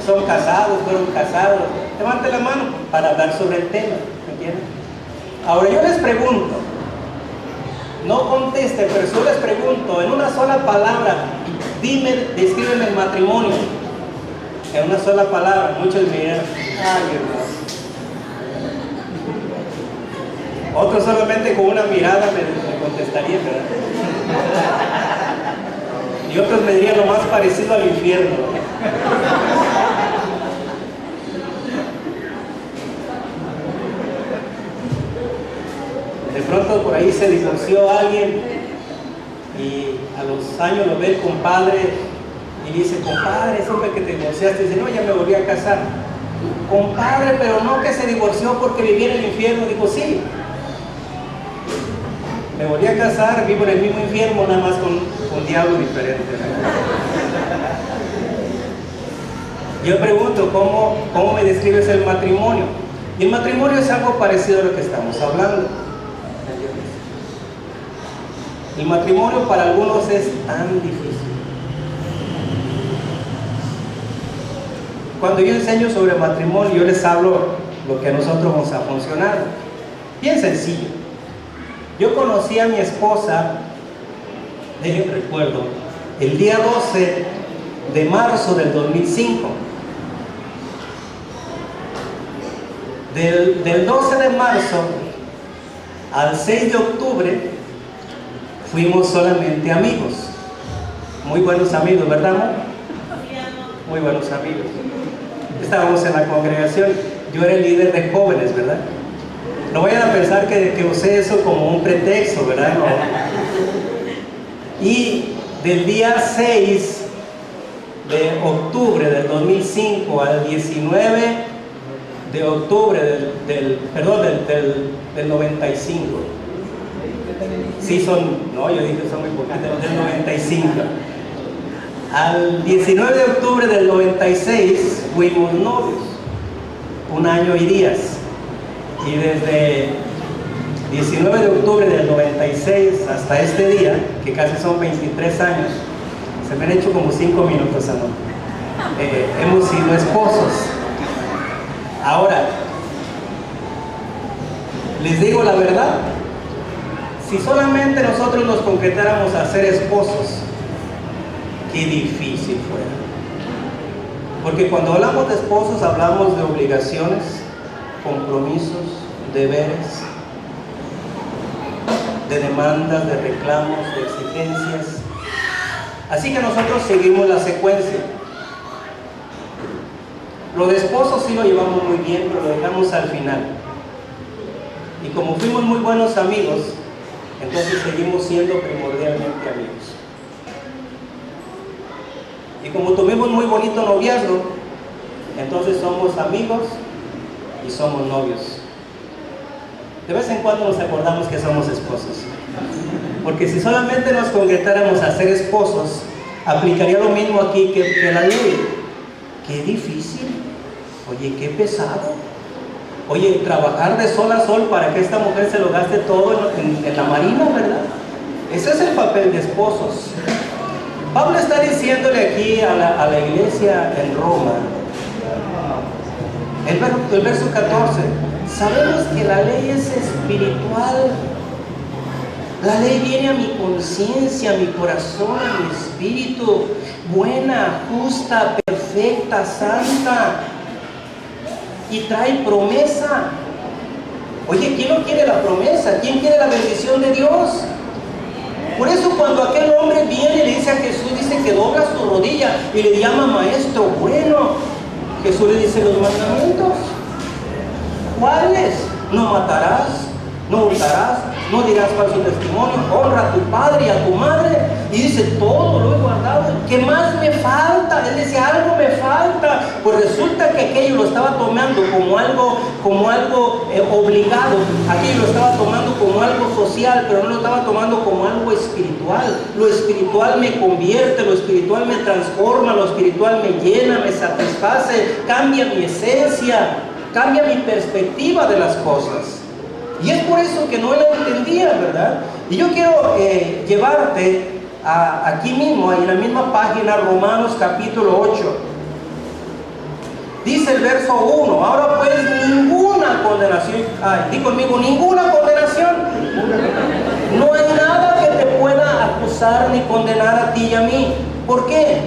son casados, fueron casados, levante la mano para hablar sobre el tema, ¿entienden? Ahora yo les pregunto, no conteste, pero yo les pregunto, en una sola palabra, descríbeme el matrimonio. En una sola palabra. Muchos me dirán: ay, hermano. Otros solamente con una mirada me contestarían, ¿verdad? Y otros me dirían: lo más parecido al infierno. De pronto por ahí se divorció alguien y a los años lo ve el compadre y dice: compadre, supe que te divorciaste. Y dice: no, ya me volví a casar. Compadre, pero no que se divorció porque vivía en el infierno. Digo: sí, me volví a casar, vivo en el mismo infierno, nada más con diablo diferente. Yo pregunto: ¿cómo me describes el matrimonio? Y el matrimonio es algo parecido a lo que estamos hablando. El matrimonio para algunos es tan difícil. Cuando yo enseño sobre matrimonio, yo les hablo lo que a nosotros nos ha funcionado. Bien sencillo. Yo conocí a mi esposa, déjenme recuerdo, el día 12 de marzo del 2005. Del 12 de marzo al 6 de octubre fuimos solamente amigos. Muy buenos amigos, ¿verdad, amor? muy buenos amigos. Estábamos en la congregación, yo era el líder de jóvenes, ¿verdad? No vayan a pensar que usé eso como un pretexto, ¿verdad? No. Y del día 6 de octubre del 2005 al 19 de octubre del 95. Sí, no, yo dije son muy poquitos, del 95. Al 19 de octubre del 96 fuimos novios, 1 año y días. Y desde 19 de octubre del 96 hasta este día, que casi son 23 años, se me han hecho como 5 minutos, amor. Hemos sido esposos. Ahora, les digo la verdad, si solamente nosotros nos concretáramos a ser esposos, qué difícil fuera. Porque cuando hablamos de esposos, hablamos de obligaciones, compromisos, deberes, de demandas, de reclamos, de exigencias. Así que nosotros seguimos la secuencia. Lo de esposos sí lo llevamos muy bien, pero lo dejamos al final. Y como fuimos muy buenos amigos, entonces seguimos siendo primordialmente amigos. Y como tuvimos muy bonito noviazgo, entonces somos amigos y somos novios. De vez en cuando nos acordamos que somos esposos. Porque si solamente nos concretáramos a ser esposos, aplicaría lo mismo aquí que la ley. Qué difícil. Oye, qué pesado. Oye, trabajar de sol a sol para que esta mujer se lo gaste todo en la marina, ¿verdad? Ese es el papel de esposos. Pablo está diciéndole aquí a la iglesia en Roma, el verso 14, sabemos que la ley es espiritual. La ley viene a mi conciencia, a mi corazón, a mi espíritu, buena, justa, perfecta, santa, y trae promesa. Oye, ¿quién no quiere la promesa? ¿Quién quiere la bendición de Dios? Por eso cuando aquel hombre viene y le dice a Jesús, dice que dobla su rodilla y le llama maestro bueno, Jesús le dice los mandamientos. ¿Cuáles? No matarás, no hurtarás, no dirás falso testimonio, honra a tu padre y a tu madre. Y dice, todo lo he guardado. ¿Qué más me falta? Él dice, algo me falta. Pues resulta que aquello lo estaba tomando como algo obligado. Aquello lo estaba tomando como algo social, pero no lo estaba tomando como algo espiritual. Lo espiritual me convierte, lo espiritual me transforma, lo espiritual me llena, me satisface, cambia mi esencia, cambia mi perspectiva de las cosas. Y es por eso que no lo entendía, ¿verdad? Y yo quiero llevarte aquí mismo, en la misma página, Romanos capítulo 8. Dice el verso 1, ahora pues ninguna condenación, di conmigo, ninguna condenación. No hay nada que te pueda acusar ni condenar a ti y a mí. ¿Por qué?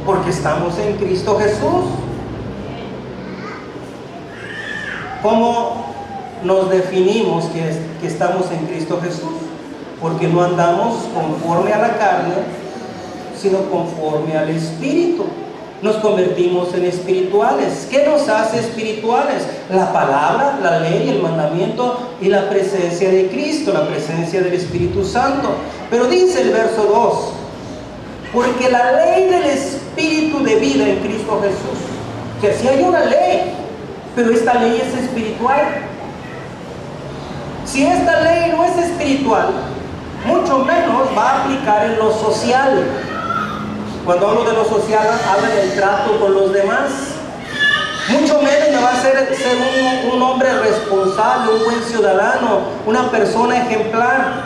Porque estamos en Cristo Jesús. ¿Cómo nos definimos que estamos en Cristo Jesús? Porque no andamos conforme a la carne, sino conforme al Espíritu. Nos convertimos en espirituales. ¿Qué nos hace espirituales? La palabra, la ley, el mandamiento y la presencia de Cristo, la presencia del Espíritu Santo. Pero dice el verso 2, porque la ley del Espíritu de vida en Cristo Jesús, que si hay una ley, pero esta ley es espiritual. Si esta ley no es espiritual, mucho menos va a aplicar en lo social. Cuando hablo de lo social, hablo del trato con los demás. Mucho menos me va a hacer ser un hombre responsable, un buen ciudadano, una persona ejemplar.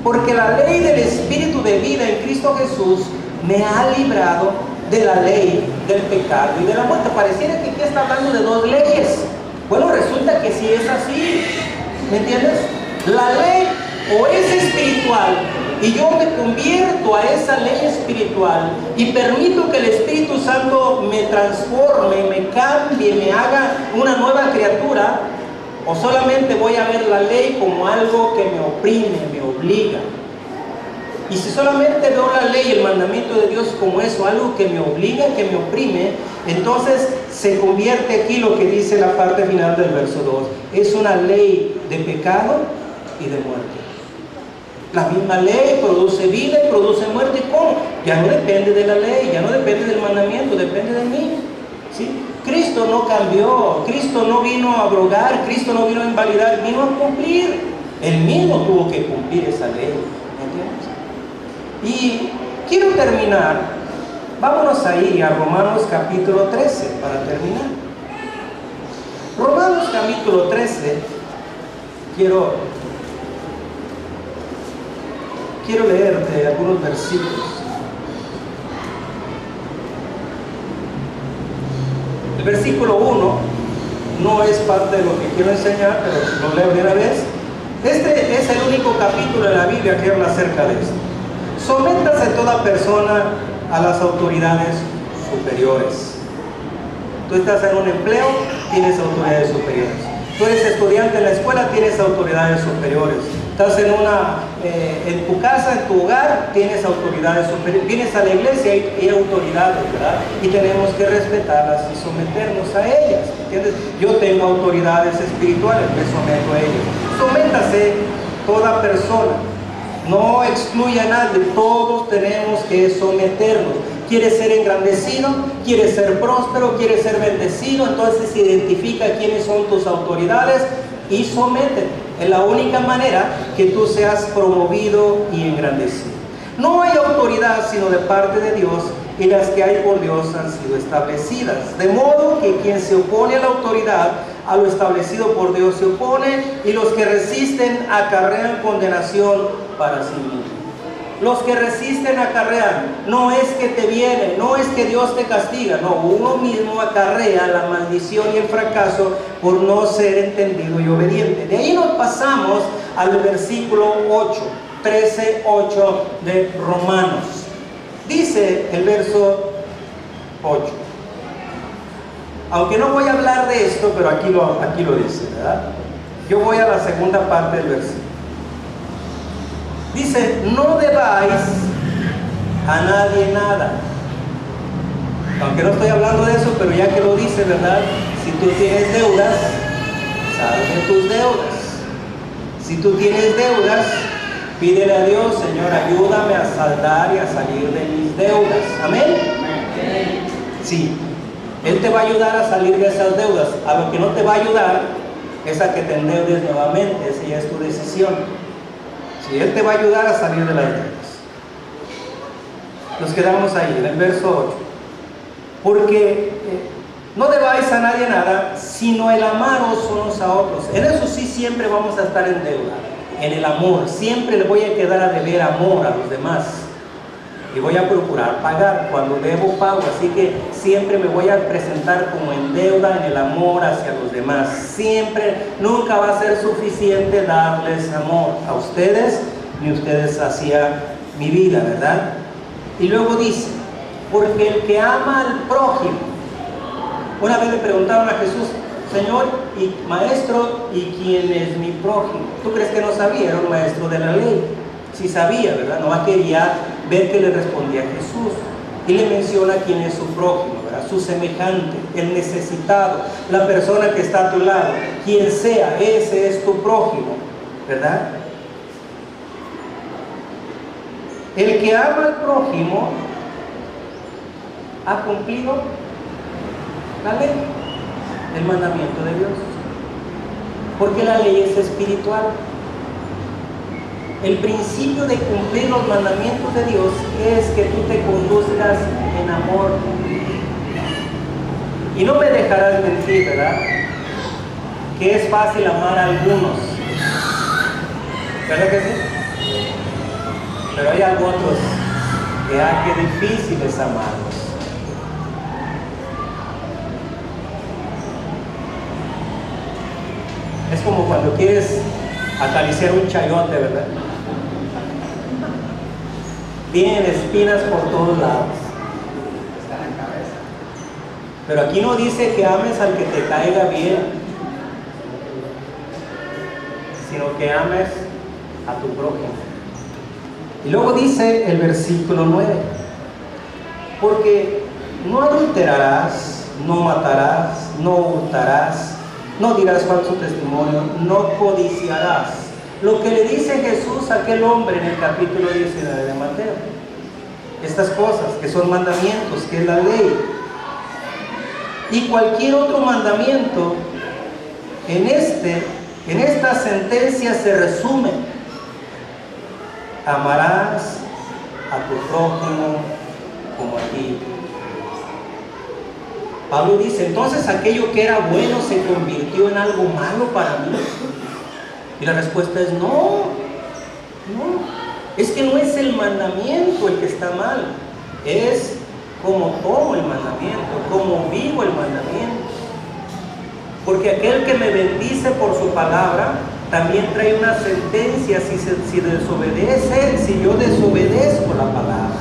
Porque la ley del Espíritu de vida en Cristo Jesús me ha librado de la ley del pecado y de la muerte. Pareciera que aquí está hablando de dos leyes. Bueno, resulta que sí es así. ¿Me entiendes? La ley o es espiritual y yo me convierto a esa ley espiritual y permito que el Espíritu Santo me transforme, me cambie, me haga una nueva criatura, o solamente voy a ver la ley como algo que me oprime, me obliga. Y si solamente veo la ley, el mandamiento de Dios como eso, algo que me obliga, que me oprime, entonces se convierte aquí lo que dice la parte final del verso 2. Es una ley de pecado y de muerte. La misma ley produce vida y produce muerte. ¿Cómo? Ya no depende de la ley, ya no depende del mandamiento, depende de mí. ¿Sí? Cristo no cambió, Cristo no vino a abrogar, Cristo no vino a invalidar, vino a cumplir. Él mismo tuvo que cumplir esa ley. ¿Entiendes? Y quiero terminar, vámonos ahí a Romanos capítulo 13 para terminar. Romanos capítulo 13, quiero leerte algunos versículos. El versículo 1 no es parte de lo que quiero enseñar, pero lo leo de una vez. Este es el único capítulo de la Biblia que habla acerca de esto. Sométase toda persona a las autoridades superiores. Tú estás en un empleo, tienes autoridades superiores. Tú eres estudiante en la escuela, tienes autoridades superiores. Estás en tu casa, en tu hogar, tienes autoridades superiores. Vienes a la iglesia y hay autoridades, ¿verdad? Y tenemos que respetarlas y someternos a ellas, ¿entiendes? Yo tengo autoridades espirituales, me someto a ellas. Sométase toda persona. No excluya a nadie, todos tenemos que someternos. ¿Quieres ser engrandecido? ¿Quieres ser próspero? ¿Quieres ser bendecido? Entonces identifica quiénes son tus autoridades y sométete. Es la única manera que tú seas promovido y engrandecido. No hay autoridad sino de parte de Dios, y las que hay por Dios han sido establecidas. De modo que quien se opone a la autoridad, a lo establecido por Dios se opone, y los que resisten acarrean condenación para sí mismos. Los que resisten acarrean, no es que te viene, no es que Dios te castiga, no, uno mismo acarrea la maldición y el fracaso por no ser entendido y obediente. De ahí nos pasamos al versículo 8, 13:8 de Romanos. Dice el verso 8. Aunque no voy a hablar de esto, pero aquí lo dice, ¿verdad? Yo voy a la segunda parte del versículo. Dice, no debáis a nadie nada. Aunque no estoy hablando de eso, pero ya que lo dice, ¿verdad? Si tú tienes deudas, salve tus deudas. Si tú tienes deudas, pídele a Dios, Señor, ayúdame a saldar y a salir de mis deudas. ¿Amén? Sí. Él te va a ayudar a salir de esas deudas. A lo que no te va a ayudar es a que te endeudes nuevamente. Esa ya es tu decisión. Y Él te va a ayudar a salir de las deudas. Nos quedamos ahí, en el verso 8. Porque no debáis a nadie nada, sino el amaros unos a otros. En eso sí siempre vamos a estar en deuda. En el amor. Siempre le voy a quedar a deber amor a los demás. Y voy a procurar pagar. Cuando debo, pago. Así que siempre me voy a presentar como en deuda en el amor hacia los demás. Siempre, nunca va a ser suficiente darles amor a ustedes, ni ustedes hacia mi vida, ¿verdad? Y luego dice, porque el que ama al prójimo. Una vez le preguntaron a Jesús, Señor y Maestro, ¿y quién es mi prójimo? ¿Tú crees que no sabía? Era un maestro de la ley. Sí sabía, ¿verdad? No quería ver que le respondía Jesús. Y le menciona quién es su prójimo, ¿verdad? Su semejante, el necesitado, la persona que está a tu lado. Quien sea, ese es tu prójimo, ¿verdad? El que ama al prójimo ha cumplido la ley, el mandamiento de Dios. Porque la ley es espiritual. El principio de cumplir los mandamientos de Dios es que tú te conduzcas en amor. Y no me dejarás mentir, ¿verdad? Que es fácil amar a algunos. ¿Verdad que sí? Pero hay otros que difícil es amarlos. Es como cuando quieres acariciar un chayote, ¿verdad? Tienen espinas por todos lados. Están en cabeza. Pero aquí no dice que ames al que te caiga bien, sino que ames a tu prójimo. Y luego dice el versículo 9, porque no adulterarás, no matarás, no hurtarás, no dirás falso testimonio, no codiciarás. Lo que le dice Jesús a aquel hombre en el capítulo 19 de Mateo. Estas cosas que son mandamientos, que es la ley. Y cualquier otro mandamiento en esta sentencia se resume: amarás a tu prójimo como a ti. Pablo dice, entonces aquello que era bueno se convirtió en algo malo para mí. Y la respuesta es no. Es que no es el mandamiento el que está mal, es cómo tomo el mandamiento, cómo vivo el mandamiento. Porque aquel que me bendice por su palabra también trae una sentencia si desobedece, si yo desobedezco la palabra.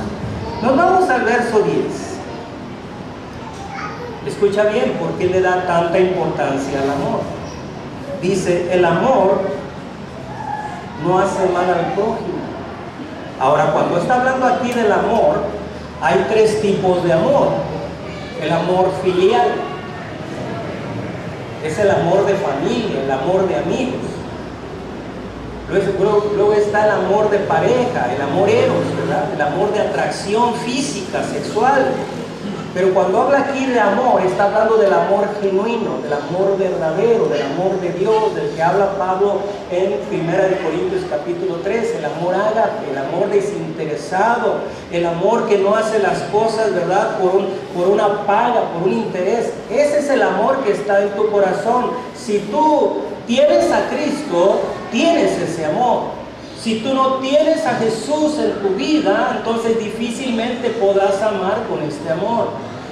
Nos vamos al verso 10. Escucha bien, ¿por qué le da tanta importancia al amor? Dice, el amor no hace mal al prójimo. Ahora, cuando está hablando aquí del amor, hay tres tipos de amor. El amor filial, es el amor de familia, el amor de amigos. Luego está el amor de pareja, el amor eros, ¿verdad? El amor de atracción física, sexual. Pero cuando habla aquí de amor, está hablando del amor genuino, del amor verdadero, del amor de Dios, del que habla Pablo en 1 Corintios capítulo 3, el amor ágape, el amor desinteresado, el amor que no hace las cosas, ¿verdad?, por una paga, por un interés. Ese es el amor que está en tu corazón. Si tú tienes a Cristo, tienes ese amor. Si tú no tienes a Jesús en tu vida, entonces difícilmente podrás amar con este amor.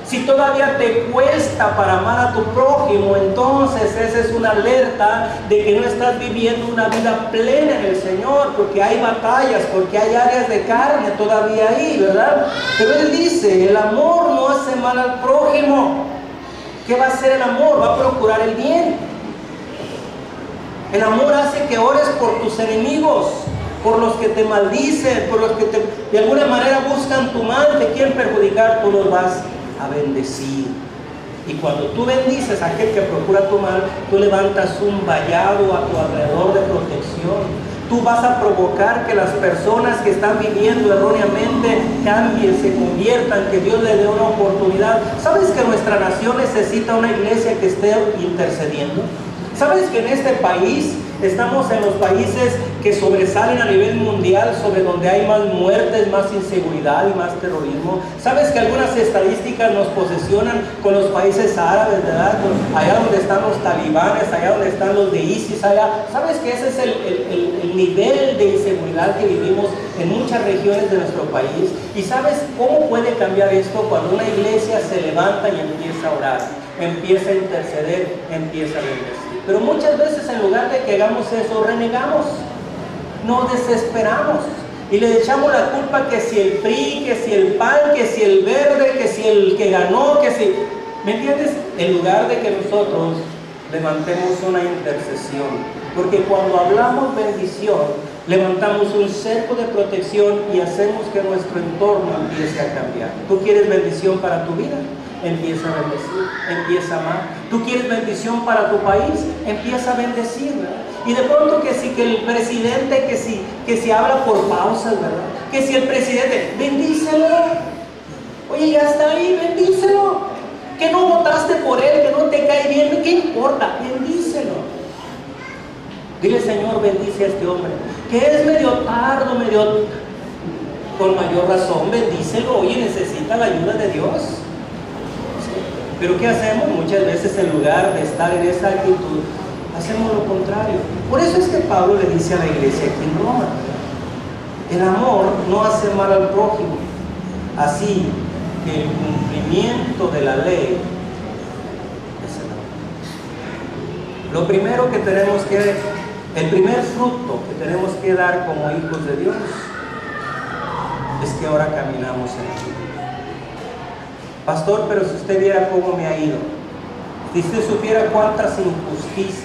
Si todavía te cuesta para amar a tu prójimo, entonces esa es una alerta de que no estás viviendo una vida plena en el Señor, porque hay batallas, porque hay áreas de carne todavía ahí, ¿verdad? Pero Él dice, el amor no hace mal al prójimo. ¿Qué va a hacer el amor? Va a procurar el bien. El amor hace que ores por tus enemigos, por los que te maldicen, por los que de alguna manera buscan tu mal, te quieren perjudicar, tú los vas a bendecir. Y cuando tú bendices a aquel que procura tu mal, tú levantas un vallado a tu alrededor de protección. Tú vas a provocar que las personas que están viviendo erróneamente cambien, se conviertan, que Dios les dé una oportunidad. ¿Sabes que nuestra nación necesita una iglesia que esté intercediendo? ¿Sabes que en este país estamos en los países que sobresalen a nivel mundial, sobre donde hay más muertes, más inseguridad y más terrorismo? ¿Sabes que algunas estadísticas nos posesionan con los países árabes, ¿verdad? Allá donde están los talibanes, allá donde están los de ISIS, allá. ¿Sabes que ese es el nivel de inseguridad que vivimos en muchas regiones de nuestro país? ¿Y sabes cómo puede cambiar esto? Cuando una iglesia se levanta y empieza a orar, empieza a interceder, empieza a bendecir. Pero muchas veces en lugar de que hagamos eso, renegamos, nos desesperamos y le echamos la culpa que si el PRI, que si el PAN, que si el verde, que si el que ganó, que si... ¿Me entiendes? En lugar de que nosotros levantemos una intercesión, porque cuando hablamos bendición, levantamos un cerco de protección y hacemos que nuestro entorno empiece a cambiar. ¿Tú quieres bendición para tu vida? Empieza a bendecir, empieza a amar. ¿Tú quieres bendición para tu país? Empieza a bendecir, ¿verdad? Y de pronto que el presidente, que si habla por pausas, ¿verdad? Que si el presidente, bendícelo. Oye, ya está ahí, bendícelo. Que no votaste por él, que no te cae bien, ¿qué importa? Bendícelo. Dile, Señor, bendice a este hombre, que es medio tardo, con mayor razón, bendícelo. Oye, necesita la ayuda de Dios. Pero ¿qué hacemos? Muchas veces en lugar de estar en esa actitud, hacemos lo contrario. Por eso es que Pablo le dice a la iglesia aquí en Roma, el amor no hace mal al prójimo. Así que el cumplimiento de la ley es el amor. Lo primero que tenemos que, el primer fruto que tenemos que dar como hijos de Dios, es que ahora caminamos en él. Pastor, pero si usted viera cómo me ha ido, si usted supiera cuántas injusticias,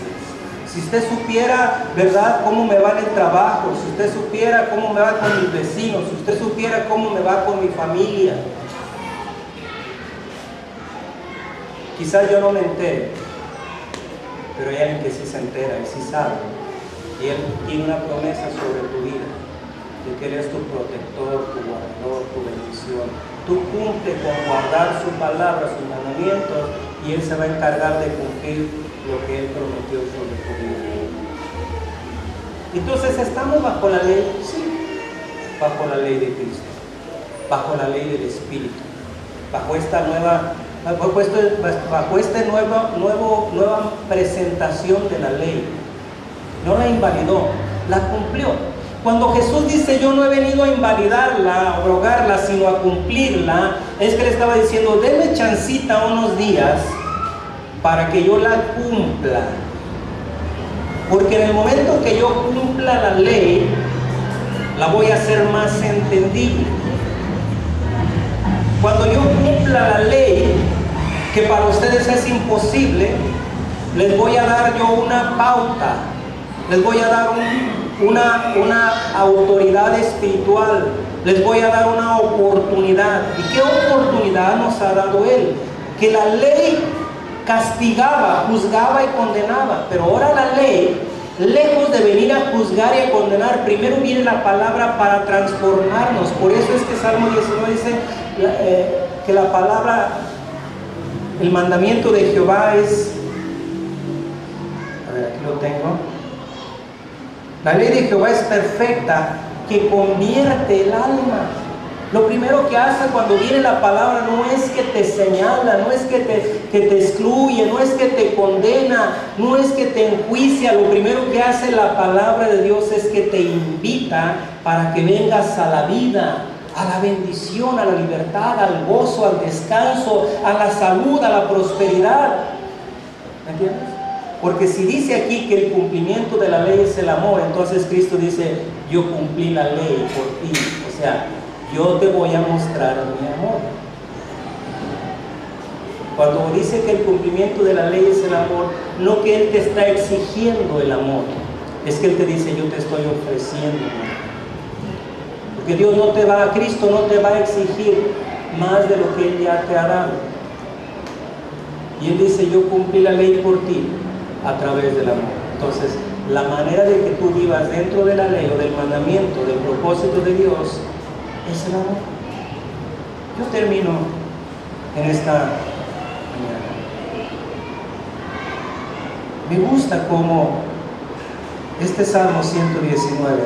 Si usted supiera, ¿verdad?, cómo me va en el trabajo, si usted supiera cómo me va con mis vecinos, si usted supiera cómo me va con mi familia. Quizás yo no me entere, pero hay alguien que sí se entera y sí sabe. Y Él tiene una promesa sobre tu vida, de que Él es tu protector, tu guardador, tu bendición. Tú cumple con guardar su palabra, sus mandamientos, y Él se va a encargar de cumplir lo que Él prometió sobre tu vida. Entonces, ¿estamos bajo la ley? Sí, bajo la ley de Cristo, bajo la ley del Espíritu, bajo esta nueva nueva presentación de la ley. No la invalidó, la cumplió. Cuando Jesús dice yo no he venido a invalidarla, a abrogarla, sino a cumplirla, es que le estaba diciendo, denme chancita unos días para que yo la cumpla. Porque en el momento que yo cumpla la ley, la voy a hacer más entendible. Cuando yo cumpla la ley, que para ustedes es imposible, les voy a dar yo una pauta, les voy a dar una autoridad espiritual, les voy a dar una oportunidad. ¿Y qué oportunidad nos ha dado Él? Que la ley castigaba, juzgaba y condenaba, pero ahora la ley, lejos de venir a juzgar y a condenar, primero viene la palabra para transformarnos. Por eso es que Salmo 19 dice que la palabra, el mandamiento de Jehová es, a ver, aquí lo tengo, la ley de Jehová es perfecta, que convierte el alma. Lo primero que hace cuando viene la palabra no es que te señala, no es que te excluye, no es que te condena, no es que te enjuicia. Lo primero que hace la palabra de Dios es que te invita para que vengas a la vida, a la bendición, a la libertad, al gozo, al descanso, a la salud, a la prosperidad. ¿Me entiendes? Porque si dice aquí que el cumplimiento de la ley es el amor, entonces Cristo dice, yo cumplí la ley por ti. O sea, yo te voy a mostrar mi amor. Cuando dice que el cumplimiento de la ley es el amor, no que Él te está exigiendo el amor, es que Él te dice, yo te estoy ofreciendo el amor. Porque Cristo no te va a exigir más de lo que Él ya te ha dado. Y Él dice, yo cumplí la ley por ti a través del amor. Entonces, la manera de que tú vivas dentro de la ley o del mandamiento, del propósito de Dios, es el amor. Yo termino en esta mañana. Me gusta cómo este Salmo 119,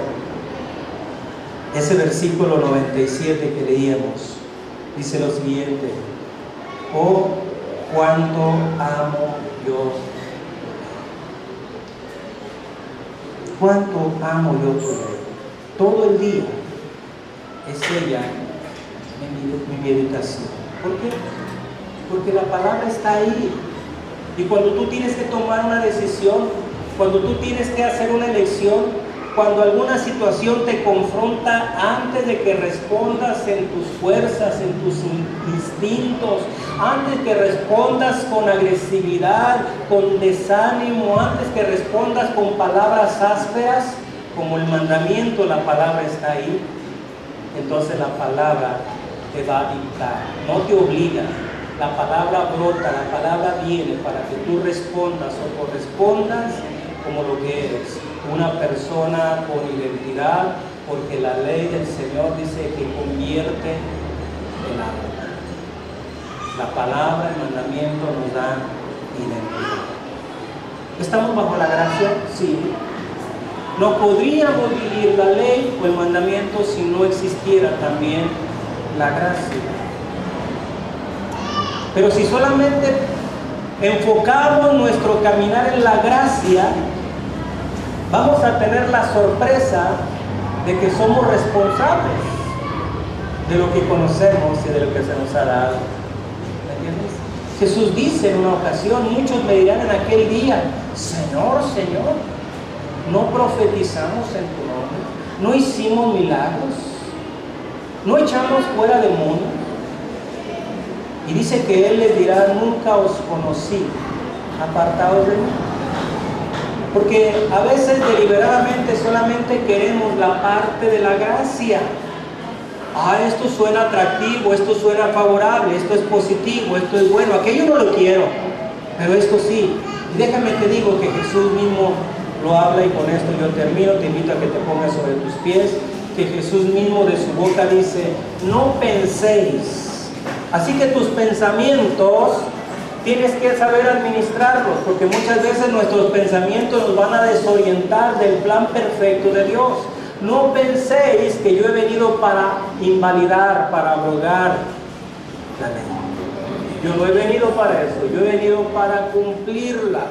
ese versículo 97 que leíamos, dice lo siguiente: oh, cuánto amo yo, cuánto amo yo tu ley. Todo el día es ella mi meditación. ¿Por qué? Porque la palabra está ahí. Y cuando tú tienes que tomar una decisión, cuando tú tienes que hacer una elección, cuando alguna situación te confronta, antes de que respondas en tus fuerzas, en tus instintos, antes que respondas con agresividad, con desánimo, antes que respondas con palabras ásperas, como el mandamiento, la palabra está ahí. Entonces la palabra te va a dictar, no te obliga. La palabra brota, la palabra viene para que tú respondas o correspondas como lo que eres, una persona con identidad, porque la ley del Señor dice que convierte el alma. La palabra, el mandamiento nos da identidad. ¿Estamos bajo la gracia? Sí. No podríamos vivir la ley o el mandamiento si no existiera también la gracia. Pero si solamente enfocamos nuestro caminar en la gracia, vamos a tener la sorpresa de que somos responsables de lo que conocemos y de lo que se nos ha dado. ¿Me entiendes? Jesús dice en una ocasión, muchos me dirán en aquel día: Señor, Señor, no profetizamos en tu nombre, no hicimos milagros, no echamos fuera demonios. Y dice que Él les dirá: nunca os conocí, apartados de mí. Porque a veces deliberadamente solamente queremos la parte de la gracia. Esto suena atractivo, esto suena favorable, esto es positivo, esto es bueno, aquello no lo quiero, pero esto sí. Y déjame te digo que Jesús mismo lo habla, y con esto yo termino. Te invito a que te pongas sobre tus pies, que Jesús mismo de su boca dice: no penséis. Así que tus pensamientos tienes que saber administrarlos, porque muchas veces nuestros pensamientos nos van a desorientar del plan perfecto de Dios. No penséis que yo he venido para invalidar, para abrogar la ley. Yo no he venido para eso, yo he venido para cumplirla.